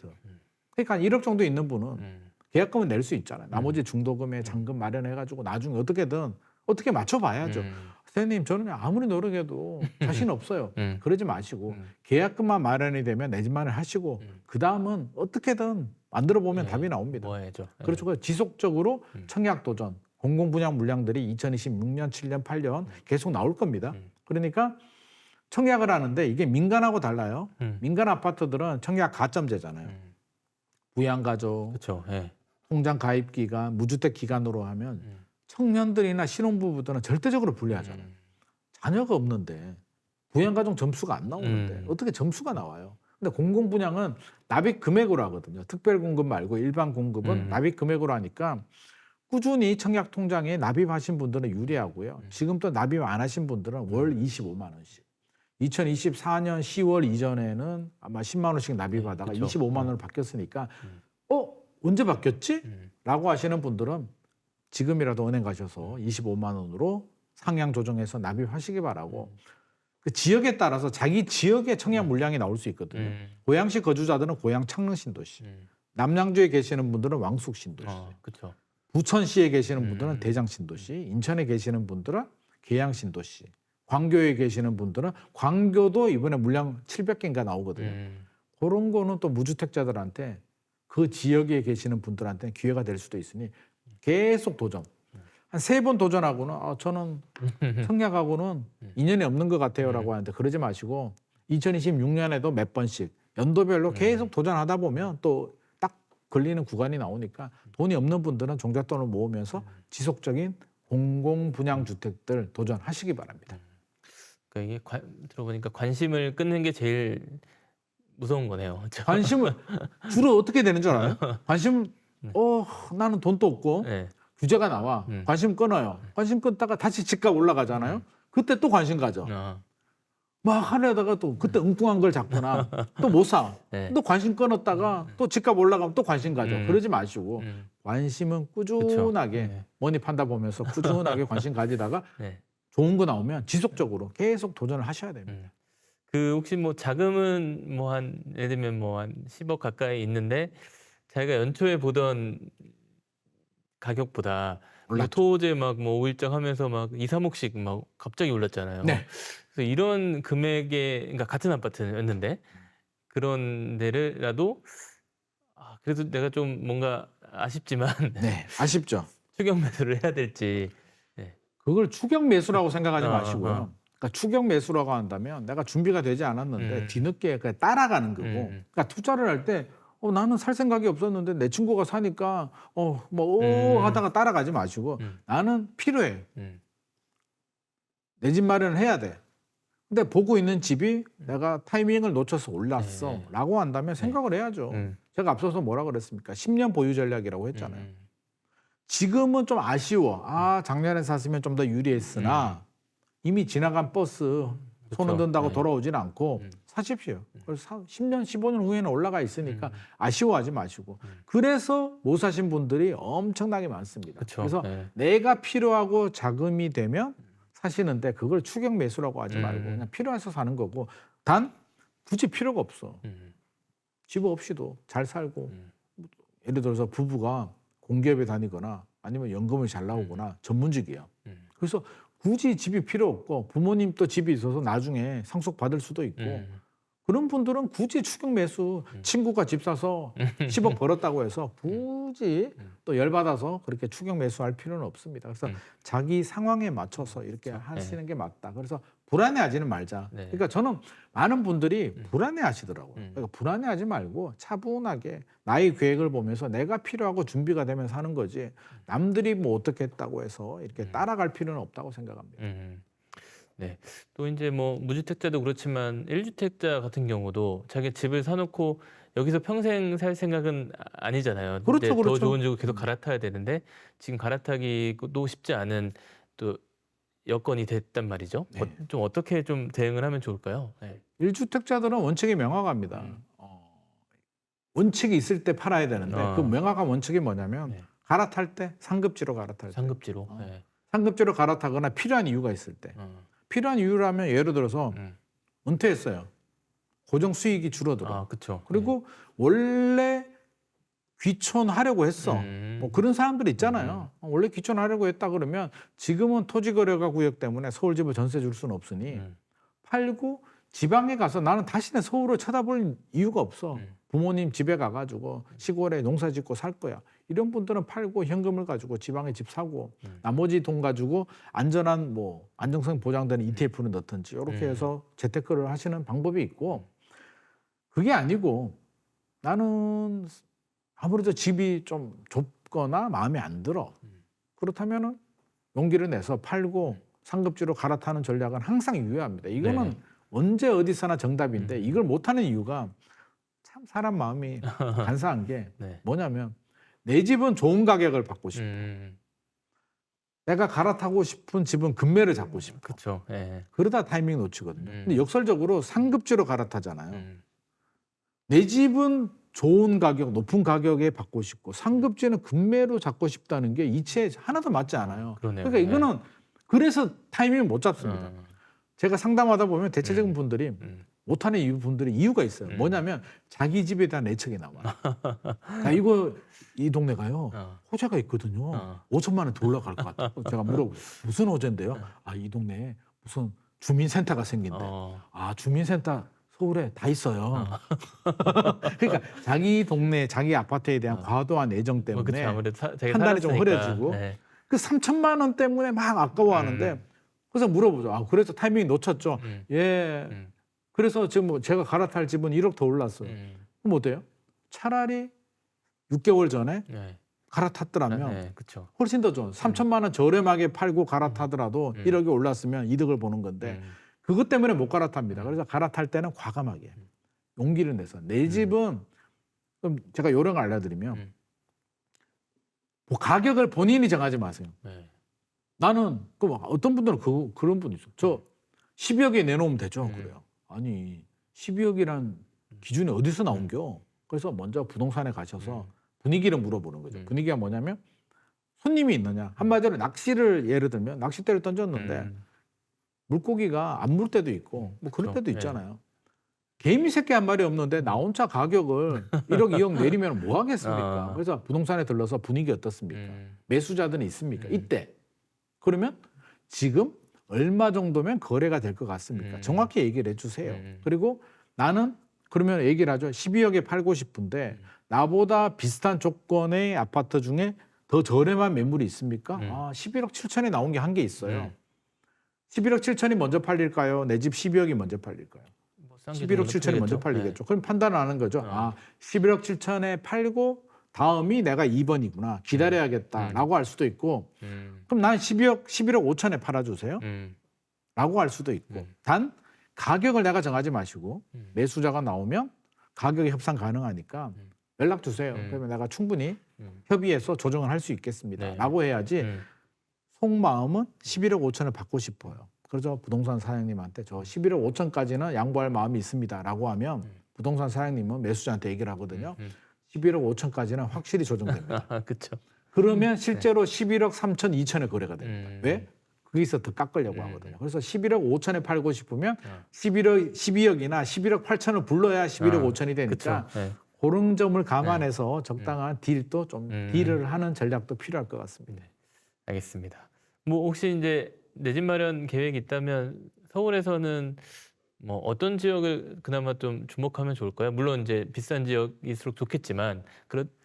그러니까 한 1억 정도 있는 분은 계약금은 낼 수 있잖아요. 나머지 중도금에 잔금 마련해가지고 나중에 어떻게 맞춰봐야죠. 선생님 저는 아무리 노력해도 자신 없어요. 그러지 마시고 계약금만 마련이 되면 내 집 마련 하시고 그 다음은 어떻게든 만들어 보면 답이 나옵니다. 뭐 해야죠. 그렇죠. 그래서 지속적으로 청약 도전, 공공분양 물량들이 2026년, 7년, 8년 계속 나올 겁니다. 그러니까 청약을 하는데 이게 민간하고 달라요. 민간 아파트들은 청약 가점제잖아요. 부양가족, 그렇죠. 예. 통장 가입 기간, 무주택 기간으로 하면 청년들이나 신혼부부들은 절대적으로 불리하잖아요. 자녀가 없는데 부양가족 점수가 안 나오는데 어떻게 점수가 나와요? 근데 공공분양은 납입 금액으로 하거든요. 특별공급 말고 일반 공급은 납입 금액으로 하니까 꾸준히 청약 통장에 납입하신 분들은 유리하고요. 지금 또 납입 안 하신 분들은 월 25만 원씩. 2024년 10월 이전에는 아마 10만 원씩 납입하다가 그쵸. 25만 25만 원으로 바뀌었으니까 언제 바뀌었지? 라고 하시는 분들은 지금이라도 은행 가셔서 25만 원으로 상향 조정해서 납입하시기 바라고 그 지역에 따라서 자기 지역의 청약 물량이 나올 수 있거든요. 고양시 거주자들은 고양 창릉 신도시, 남양주에 계시는 분들은 왕숙 신도시, 그렇죠. 부천시에 계시는 분들은 대장 신도시, 인천에 계시는 분들은 계양 신도시, 광교에 계시는 분들은 광교도 이번에 물량 700개인가 나오거든요. 그런 거는 또 무주택자들한테 그 지역에 계시는 분들한테는 기회가 될 수도 있으니 계속 도전. 한 3번 도전하고는 저는 청약하고는 인연이 없는 것 같아요라고 하는데 그러지 마시고 2026년에도 몇 번씩 연도별로 계속 도전하다 보면 또 딱 걸리는 구간이 나오니까 돈이 없는 분들은 종잣돈을 모으면서 지속적인 공공분양주택들 도전하시기 바랍니다. 그러니까 이게 들어보니까 관심을 끊는 게 제일 무서운 거네요. 관심을 주로 어떻게 되는 줄 알아요? 관심 나는 돈도 없고 네. 규제가 나와. 관심 끊어요. 관심 끊다가 다시 집값 올라가잖아요. 그때 또 관심 가져. 막 하려다가 또 그때 엉뚱한 걸 잡거나 또 못 사. 네. 또 관심 끊었다가 또 집값 올라가면 또 관심 가져. 그러지 마시고 관심은 꾸준하게 네. 모니판다 보면서 꾸준하게 관심 가지다가 네. 좋은 거 나오면 지속적으로 계속 도전을 하셔야 됩니다. 그 혹시 뭐 자금은 뭐 한 예를 들면 뭐 한 10억 가까이 있는데 자기가 연초에 보던 가격보다 뭐 올랐죠. 토제 막 뭐 5일장 하면서 막 2, 3억씩 막 갑자기 올랐잖아요. 네. 그래서 이런 금액에 그러니까 같은 아파트였는데 그런 데를라도 그래도 내가 좀 뭔가 아쉽지만 네, 아쉽죠. 추격 매수를 해야 될지. 그걸 추격 매수라고 생각하지 마시고요. 어. 그러니까 추격 매수라고 한다면 내가 준비가 되지 않았는데 뒤늦게 그냥 따라가는 거고. 그러니까 투자를 할 때 나는 살 생각이 없었는데 내 친구가 사니까 하다가 따라가지 마시고 나는 필요해. 내 집 마련을 해야 돼. 근데 보고 있는 집이 내가 타이밍을 놓쳐서 올랐어 라고 한다면 생각을 해야죠. 제가 앞서서 뭐라 그랬습니까? 10년 보유 전략이라고 했잖아요. 지금은 좀 아쉬워. 작년에 샀으면 좀 더 유리했으나 이미 지나간 버스 손은 든다고 돌아오진 않고 사십시오. 그래서 10년, 15년 후에는 올라가 있으니까 아쉬워하지 마시고. 그래서 못 사신 분들이 엄청나게 많습니다. 그쵸. 그래서 네. 내가 필요하고 자금이 되면 사시는데 그걸 추격 매수라고 하지 말고 그냥 필요해서 사는 거고 단 굳이 필요가 없어. 집 없이도 잘 살고 예를 들어서 부부가 공기업에 다니거나 아니면 연금을 잘 나오거나 전문직이에요. 그래서 굳이 집이 필요 없고 부모님 또 집이 있어서 나중에 상속 받을 수도 있고 그런 분들은 굳이 추격 매수 친구가 집 사서 10억 벌었다고 해서 굳이 또 열받아서 그렇게 추격 매수할 필요는 없습니다. 그래서 자기 상황에 맞춰서 이렇게 하시는 게 맞다. 그래서 불안해하지는 말자. 네. 그러니까 저는 많은 분들이 불안해하시더라고요. 그러니까 불안해하지 말고 차분하게 나의 계획을 보면서 내가 필요하고 준비가 되면 사는 거지 남들이 뭐 어떻게 했다고 해서 이렇게 따라갈 필요는 없다고 생각합니다. 네. 또 이제 뭐 무주택자도 그렇지만 1주택자 같은 경우도 자기 집을 사놓고 여기서 평생 살 생각은 아니잖아요. 그렇죠, 이제 그렇죠. 더 좋은 집으로 계속 갈아타야 되는데 지금 갈아타기도 쉽지 않은 또 여건이 됐단 말이죠. 네. 좀 어떻게 좀 대응을 하면 좋을까요? 네. 1주택자들은 원칙이 명확합니다. 원칙이 있을 때 팔아야 되는데 어. 그 명확한 원칙이 뭐냐면 네. 갈아탈 때 상급지로 갈아탈 때. 상급지로. 어. 네. 상급지로 갈아타거나 필요한 이유가 있을 때. 어. 필요한 이유라면 예를 들어서 음. 은퇴했어요. 고정 수익이 줄어들어. 아, 그렇죠. 그리고 원래 귀촌하려고 했어. 뭐 그런 사람들 있잖아요. 원래 귀촌하려고 했다 그러면 지금은 토지거래가 구역 때문에 서울 집을 전세 줄 수는 없으니 팔고 지방에 가서 나는 다시는 서울을 쳐다볼 이유가 없어. 부모님 집에 가가지고 시골에 농사 짓고 살 거야. 이런 분들은 팔고 현금을 가지고 지방에 집 사고 나머지 돈 가지고 안전한 뭐 안정성 보장되는 ETF를 넣든지 이렇게 해서 재테크를 하시는 방법이 있고 그게 아니고 나는 아무래도 집이 좀 좁거나 마음에 안 들어. 그렇다면은 용기를 내서 팔고 상급지로 갈아타는 전략은 항상 유효합니다. 이거는 네. 언제 어디서나 정답인데 이걸 못하는 이유가 참 사람 마음이 간사한 게 네. 뭐냐면 내 집은 좋은 가격을 받고 싶어. 음. 내가 갈아타고 싶은 집은 금매를 잡고 싶어. 그렇죠. 예. 그러다 타이밍 놓치거든요. 근데 역설적으로 상급지로 갈아타잖아요. 음. 내 집은 좋은 가격, 높은 가격에 받고 싶고 상급지는 금매로 잡고 싶다는 게 이치에 하나도 맞지 않아요. 그러네요. 그러니까 이거는 그래서 타이밍을 못 잡습니다. 제가 상담하다 보면 대체적인 분들이 못하는 분들이 이유가 있어요. 뭐냐면 자기 집에 대한 애착이 나와요. 야, 이거 이 동네가요. 호재가 있거든요. 5천만 원 더 올라갈 것 같아. 제가 물어보죠. 무슨 호재인데요? 아, 이 동네에 무슨 주민센터가 생긴대. 아, 주민센터 서울에 다 있어요. 그러니까 자기 동네, 자기 아파트에 대한 과도한 애정 때문에 그쵸, 아무래도 자기가 판단이 좀 살았으니까. 흐려지고 네. 그 3천만 원 때문에 막 아까워하는데 그래서 물어보죠. 아, 그래서 타이밍 놓쳤죠. 예. 그래서 지금 뭐 제가 갈아탈 집은 1억 더 올랐어요. 그럼 어때요? 차라리 6개월 전에 네. 갈아탔더라면 네, 그렇죠. 훨씬 더 좋은 3천만 원 저렴하게 팔고 갈아타더라도 1억이 올랐으면 이득을 보는 건데 그것 때문에 못 갈아탑니다. 그래서 갈아탈 때는 과감하게 용기를 내서 내 집은 그럼 제가 요령을 알려드리면 뭐 가격을 본인이 정하지 마세요. 네. 나는 그 어떤 분들은 그런 분이 있어. 저 12억에 내놓으면 되죠. 그래요. 아니 12억이란 기준이 어디서 나온겨? 그래서 먼저 부동산에 가셔서 분위기를 물어보는 거죠. 분위기가 뭐냐면 손님이 있느냐. 한마디로 낚시를 예를 들면 낚싯대를 던졌는데 물고기가 안 물 때도 있고 뭐 그럴 때도 있잖아요. 개미 새끼 한 마리 없는데 나 혼자 가격을 1억, 2억 내리면 뭐 하겠습니까? 그래서 부동산에 들러서 분위기 어떻습니까? 매수자들은 있습니까? 이때. 그러면 지금 얼마 정도면 거래가 될 것 같습니까? 정확히 얘기를 해주세요. 그리고 나는 그러면 얘기를 하죠. 12억에 팔고 싶은데 나보다 비슷한 조건의 아파트 중에 더 저렴한 매물이 있습니까? 아, 11억 7천에 나온 게 한 개 있어요. 11억 7천이 먼저 팔릴까요? 내 집 12억이 먼저 팔릴까요? 뭐 싼게 11억 7천이 먼저 팔리겠죠. 팔리겠죠. 그럼 판단을 하는 거죠. 아, 11억 7천에 팔고 다음이 내가 2번이구나. 기다려야겠다라고 할 수도 있고 그럼 난 11억 5천에 팔아주세요. 라고 할 수도 있고 단 가격을 내가 정하지 마시고 매수자가 나오면 가격이 협상 가능하니까 연락 주세요. 그러면 내가 충분히 협의해서 조정을 할 수 있겠습니다. 네. 라고 해야지 속마음은 11억 5천을 받고 싶어요. 그래서 부동산 사장님한테 저 11억 5천까지는 양보할 마음이 있습니다. 라고 하면 부동산 사장님은 매수자한테 얘기를 하거든요. 11억 5천까지는 확실히 조정됩니다. 그렇죠. 그러면 실제로 11억 3천, 2천에 거래가 됩니다. 왜? 거기서 더 깎으려고 하거든요. 그래서 11억 5천에 팔고 싶으면 12억이나 11억 8천을 불러야 11억 5천이 되니까 그쵸. 네. 그런 점을 감안해서 적당한 딜도 좀 딜을 하는 전략도 필요할 것 같습니다. 알겠습니다. 뭐 혹시 이제 내 집 마련 계획이 있다면 서울에서는 뭐 어떤 지역을 그나마 좀 주목하면 좋을까요? 물론 이제 비싼 지역일수록 좋겠지만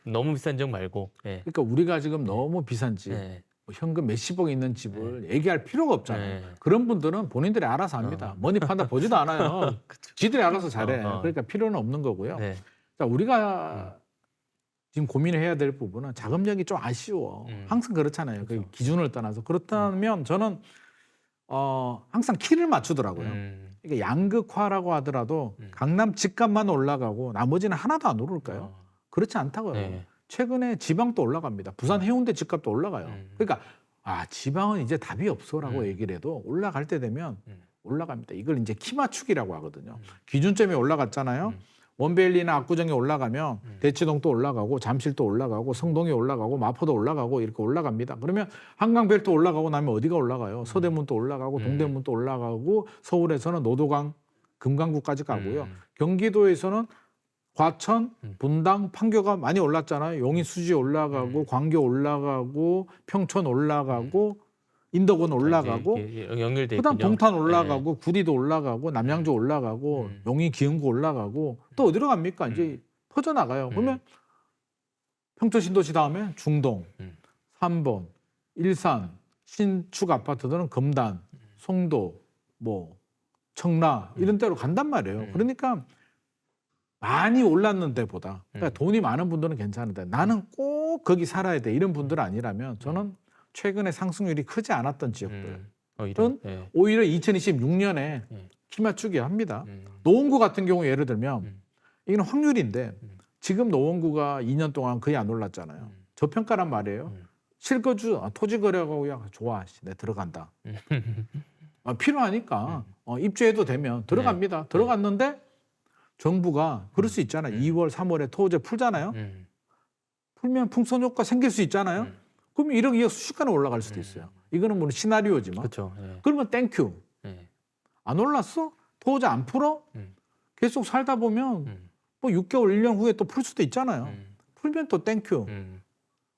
너무 비싼 지역 말고. 예. 그러니까 우리가 지금 너무 비싼 집, 네. 뭐 현금 몇십억 있는 집을 얘기할 필요가 없잖아요. 네. 그런 분들은 본인들이 알아서 합니다. 머니 판다 보지도 않아요. 지들이 알아서 잘해. 그러니까 필요는 없는 거고요. 네. 자, 우리가 지금 고민을 해야 될 부분은 자금력이 좀 아쉬워. 항상 그렇잖아요. 그 기준을 떠나서. 그렇다면 저는 항상 키를 맞추더라고요. 그러니까 양극화라고 하더라도 강남 집값만 올라가고 나머지는 하나도 안 오를까요? 그렇지 않다고요. 네. 최근에 지방도 올라갑니다. 부산 해운대 집값도 올라가요. 그러니까 지방은 이제 답이 없어라고 얘기를 해도 올라갈 때 되면 올라갑니다. 이걸 이제 키 맞추기라고 하거든요. 기준점이 올라갔잖아요. 원베일리나 압구정이 올라가면 대치동도 올라가고 잠실도 올라가고 성동이 올라가고 마포도 올라가고 이렇게 올라갑니다. 그러면 한강벨트 올라가고 나면 어디가 올라가요? 서대문도 올라가고 동대문도 올라가고 서울에서는 노도강, 금강구까지 가고요. 경기도에서는 과천, 분당, 판교가 많이 올랐잖아요. 용인, 수지 올라가고 광교 올라가고 평촌 올라가고 인덕은 올라가고 연결돼 그다음 있군요. 동탄 올라가고 구리도 올라가고 남양주 올라가고 용인, 기흥구 올라가고 또 어디로 갑니까? 이제 퍼져나가요. 그러면 평촌 신도시 다음에 중동, 삼본, 일산, 신축 아파트들은 금단, 송도, 뭐 청라 이런 데로 간단 말이에요. 그러니까 많이 올랐는 데보다 그러니까 돈이 많은 분들은 괜찮은데 나는 꼭 거기 살아야 돼 이런 분들 아니라면 저는 최근에 상승률이 크지 않았던 지역들은 오히려 2026년에 키 맞추기 합니다. 노원구 같은 경우 예를 들면 이건 확률인데 지금 노원구가 2년 동안 거의 안 올랐잖아요. 저평가란 말이에요. 실거주 토지 거래하고 야 좋아 내 들어간다. 필요하니까 입주해도 되면 들어갑니다. 들어갔는데 정부가 그럴 수 있잖아요. 2월, 3월에 토지에 풀잖아요. 풀면 풍선 효과 생길 수 있잖아요. 그러면 1억, 2억 수식가는 올라갈 수도 있어요. 이거는 물론 시나리오지만. 그렇죠. 그러면 땡큐. 안 올랐어? 토지 안 풀어? 계속 살다 보면 뭐 6개월, 1년 후에 또 풀 수도 있잖아요. 풀면 또 땡큐.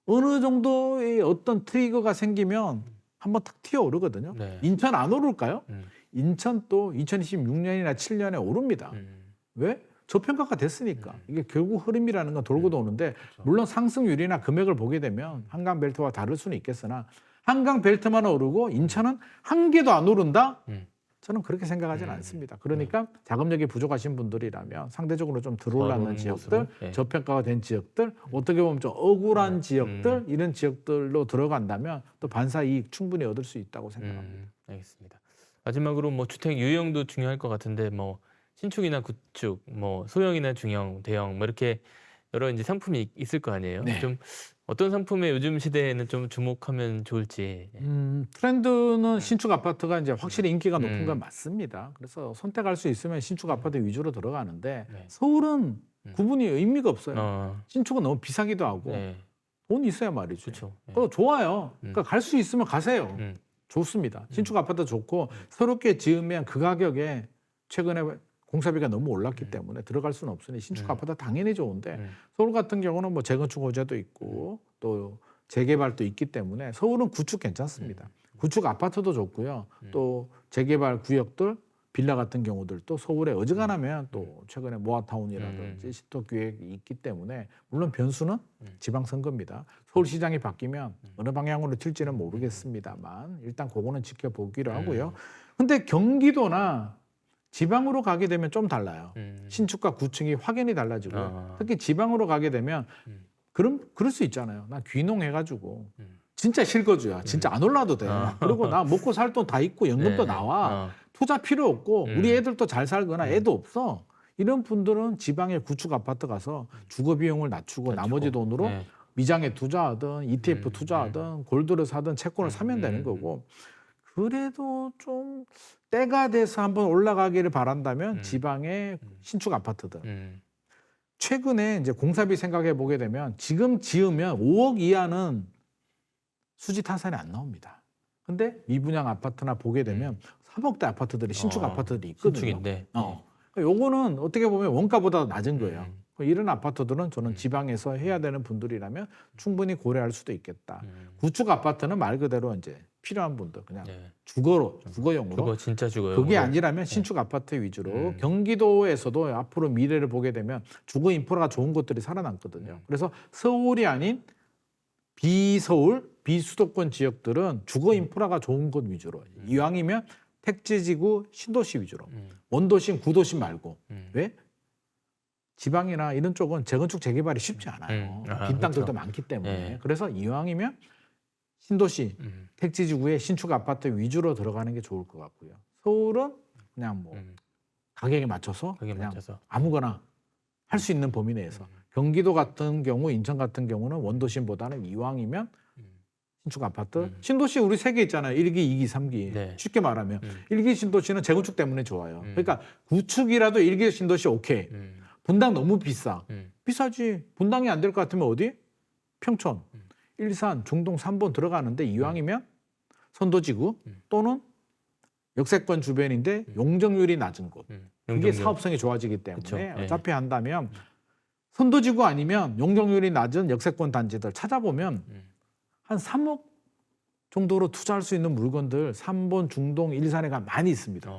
어느 정도의 어떤 트리거가 생기면 한번 탁 튀어오르거든요. 인천 안 오를까요? 인천 또 2026년이나 7년에 오릅니다. 왜? 저평가가 됐으니까. 이게 결국 흐름이라는 건 돌고 도는데 물론 상승률이나 금액을 보게 되면 한강벨트와 다를 수는 있겠으나 한강벨트만 오르고 인천은 한 개도 안 오른다? 저는 그렇게 생각하지는 않습니다. 그러니까 자금력이 부족하신 분들이라면 상대적으로 좀 들어올랐는 지역들, 저평가가 된 지역들, 어떻게 보면 좀 억울한 지역들 이런 지역들로 들어간다면 또 반사 이익 충분히 얻을 수 있다고 생각합니다. 알겠습니다. 마지막으로 뭐 주택 유형도 중요할 것 같은데 뭐 신축이나 구축, 뭐 소형이나 중형, 대형 뭐 이렇게 여러 이제 상품이 있을 거 아니에요. 좀 어떤 상품에 요즘 시대에는 좀 주목하면 좋을지. 트렌드는 신축 아파트가 이제 확실히 인기가 높은 건 맞습니다. 그래서 선택할 수 있으면 신축 아파트 위주로 들어가는데 서울은 구분이 의미가 없어요. 신축은 너무 비싸기도 하고 돈이 있어야 말이죠. 그렇죠. 그거 좋아요. 그러니까 갈 수 있으면 가세요. 좋습니다. 신축 아파트 좋고 새롭게 지으면 그 가격에 최근에 공사비가 너무 올랐기 때문에 들어갈 수는 없으니 신축 아파트 당연히 좋은데 서울 같은 경우는 뭐 재건축 호재도 있고 또 재개발도 있기 때문에 서울은 구축 괜찮습니다. 구축 아파트도 좋고요. 또 재개발 구역들 빌라 같은 경우들도 서울에 어지간하면 또 최근에 모아타운이라든지 시도 기획이 있기 때문에 물론 변수는 지방선거입니다. 서울시장이 바뀌면 어느 방향으로 튈지는 모르겠습니다만 일단 그거는 지켜보기로 하고요. 근데 경기도나 지방으로 가게 되면 좀 달라요. 신축과 구축이 확연히 달라지고요. 특히 지방으로 가게 되면 그럴 수 있잖아요. 나 귀농해가지고 진짜 실거주야. 진짜 안 올라도 돼. 그리고 나 먹고 살 돈 다 있고 연금도 나와. 투자 필요 없고 우리 애들도 잘 살거나 애도 없어. 이런 분들은 지방의 구축 아파트 가서 주거 비용을 낮추고 나머지 돈으로 미장에 투자하든 ETF 투자하든 골드를 사든 채권을 사면 되는 거고 그래도 좀 때가 돼서 한번 올라가기를 바란다면 지방의 신축 아파트들. 최근에 이제 공사비 생각해 보게 되면 지금 지으면 5억 이하는 수지 타산이 안 나옵니다. 근데 미분양 아파트나 보게 되면 3억대 아파트들이 신축 아파트들이 있거든요. 신축인데. 요거는 어떻게 보면 원가보다 낮은 거예요. 이런 아파트들은 저는 지방에서 해야 되는 분들이라면 충분히 고려할 수도 있겠다. 구축 아파트는 말 그대로 이제 필요한 분들 그냥 주거용으로. 주거 진짜 주거용. 그게 아니라면 신축 아파트 위주로 경기도에서도 앞으로 미래를 보게 되면 주거 인프라가 좋은 곳들이 살아남거든요. 그래서 서울이 아닌 비서울, 비수도권 지역들은 주거 인프라가 좋은 곳 위주로. 이왕이면 택지지구, 신도시 위주로. 원도심, 구도심 말고. 왜? 지방이나 이런 쪽은 재건축 재개발이 쉽지 않아요. 빈 땅들도 그렇죠. 많기 때문에. 그래서 이왕이면 신도시, 택지지구에 신축 아파트 위주로 들어가는 게 좋을 것 같고요. 서울은 그냥 뭐 가격에 맞춰서 그냥 아무거나 할 수 있는 범위 내에서. 경기도 같은 경우, 인천 같은 경우는 원도심보다는 이왕이면 신축 아파트. 신도시 우리 3개 있잖아요. 1기, 2기, 3기. 쉽게 말하면 1기 신도시는 재건축 때문에 좋아요. 그러니까 구축이라도 1기 신도시 오케이. 분당 너무 비싸. 음. 비싸지. 분당이 안 될 것 같으면 어디? 평촌, 일산, 중동 3번 들어가는데 이왕이면 선도지구 또는 역세권 주변인데 용적률이 낮은 곳. 그게 용적률. 사업성이 좋아지기 때문에 그쵸. 예. 어차피 한다면 선도지구 아니면 용적률이 낮은 역세권 단지들 찾아보면 한 3억 정도로 투자할 수 있는 물건들 3번, 중동, 일산에가 많이 있습니다.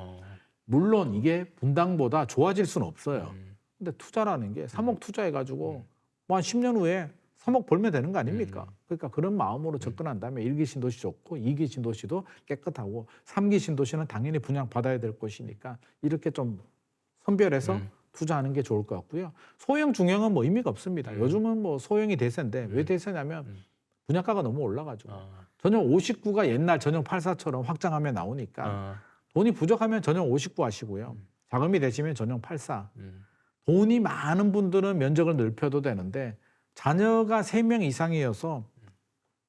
물론 이게 분당보다 좋아질 수는 없어요. 근데 투자라는 게 3억 투자해가지고 뭐 한 10년 후에 3억 벌면 되는 거 아닙니까? 그러니까 그런 마음으로 접근한다면 1기 신도시 좋고 2기 신도시도 깨끗하고 3기 신도시는 당연히 분양받아야 될 것이니까 이렇게 좀 선별해서 투자하는 게 좋을 것 같고요. 소형, 중형은 뭐 의미가 없습니다. 요즘은 뭐 소형이 대세인데 왜 대세냐면 분양가가 너무 올라가지고 전용 59가 옛날 전용 84처럼 확장하면 나오니까 돈이 부족하면 전용 59 하시고요. 자금이 되시면 전용 84. 돈이 많은 분들은 면적을 넓혀도 되는데 자녀가 3명 이상이어서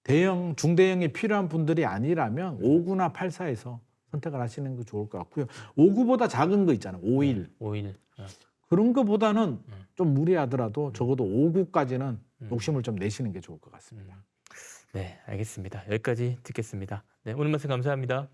대형, 중대형이 필요한 분들이 아니라면 5구나 84에서 선택을 하시는 게 좋을 것 같고요. 5구보다 작은 거 있잖아요. 51. 5일. 그런 거보다는 좀 무리하더라도 적어도 5구까지는 욕심을 좀 내시는 게 좋을 것 같습니다. 네, 알겠습니다. 여기까지 듣겠습니다. 네, 오늘 말씀 감사합니다.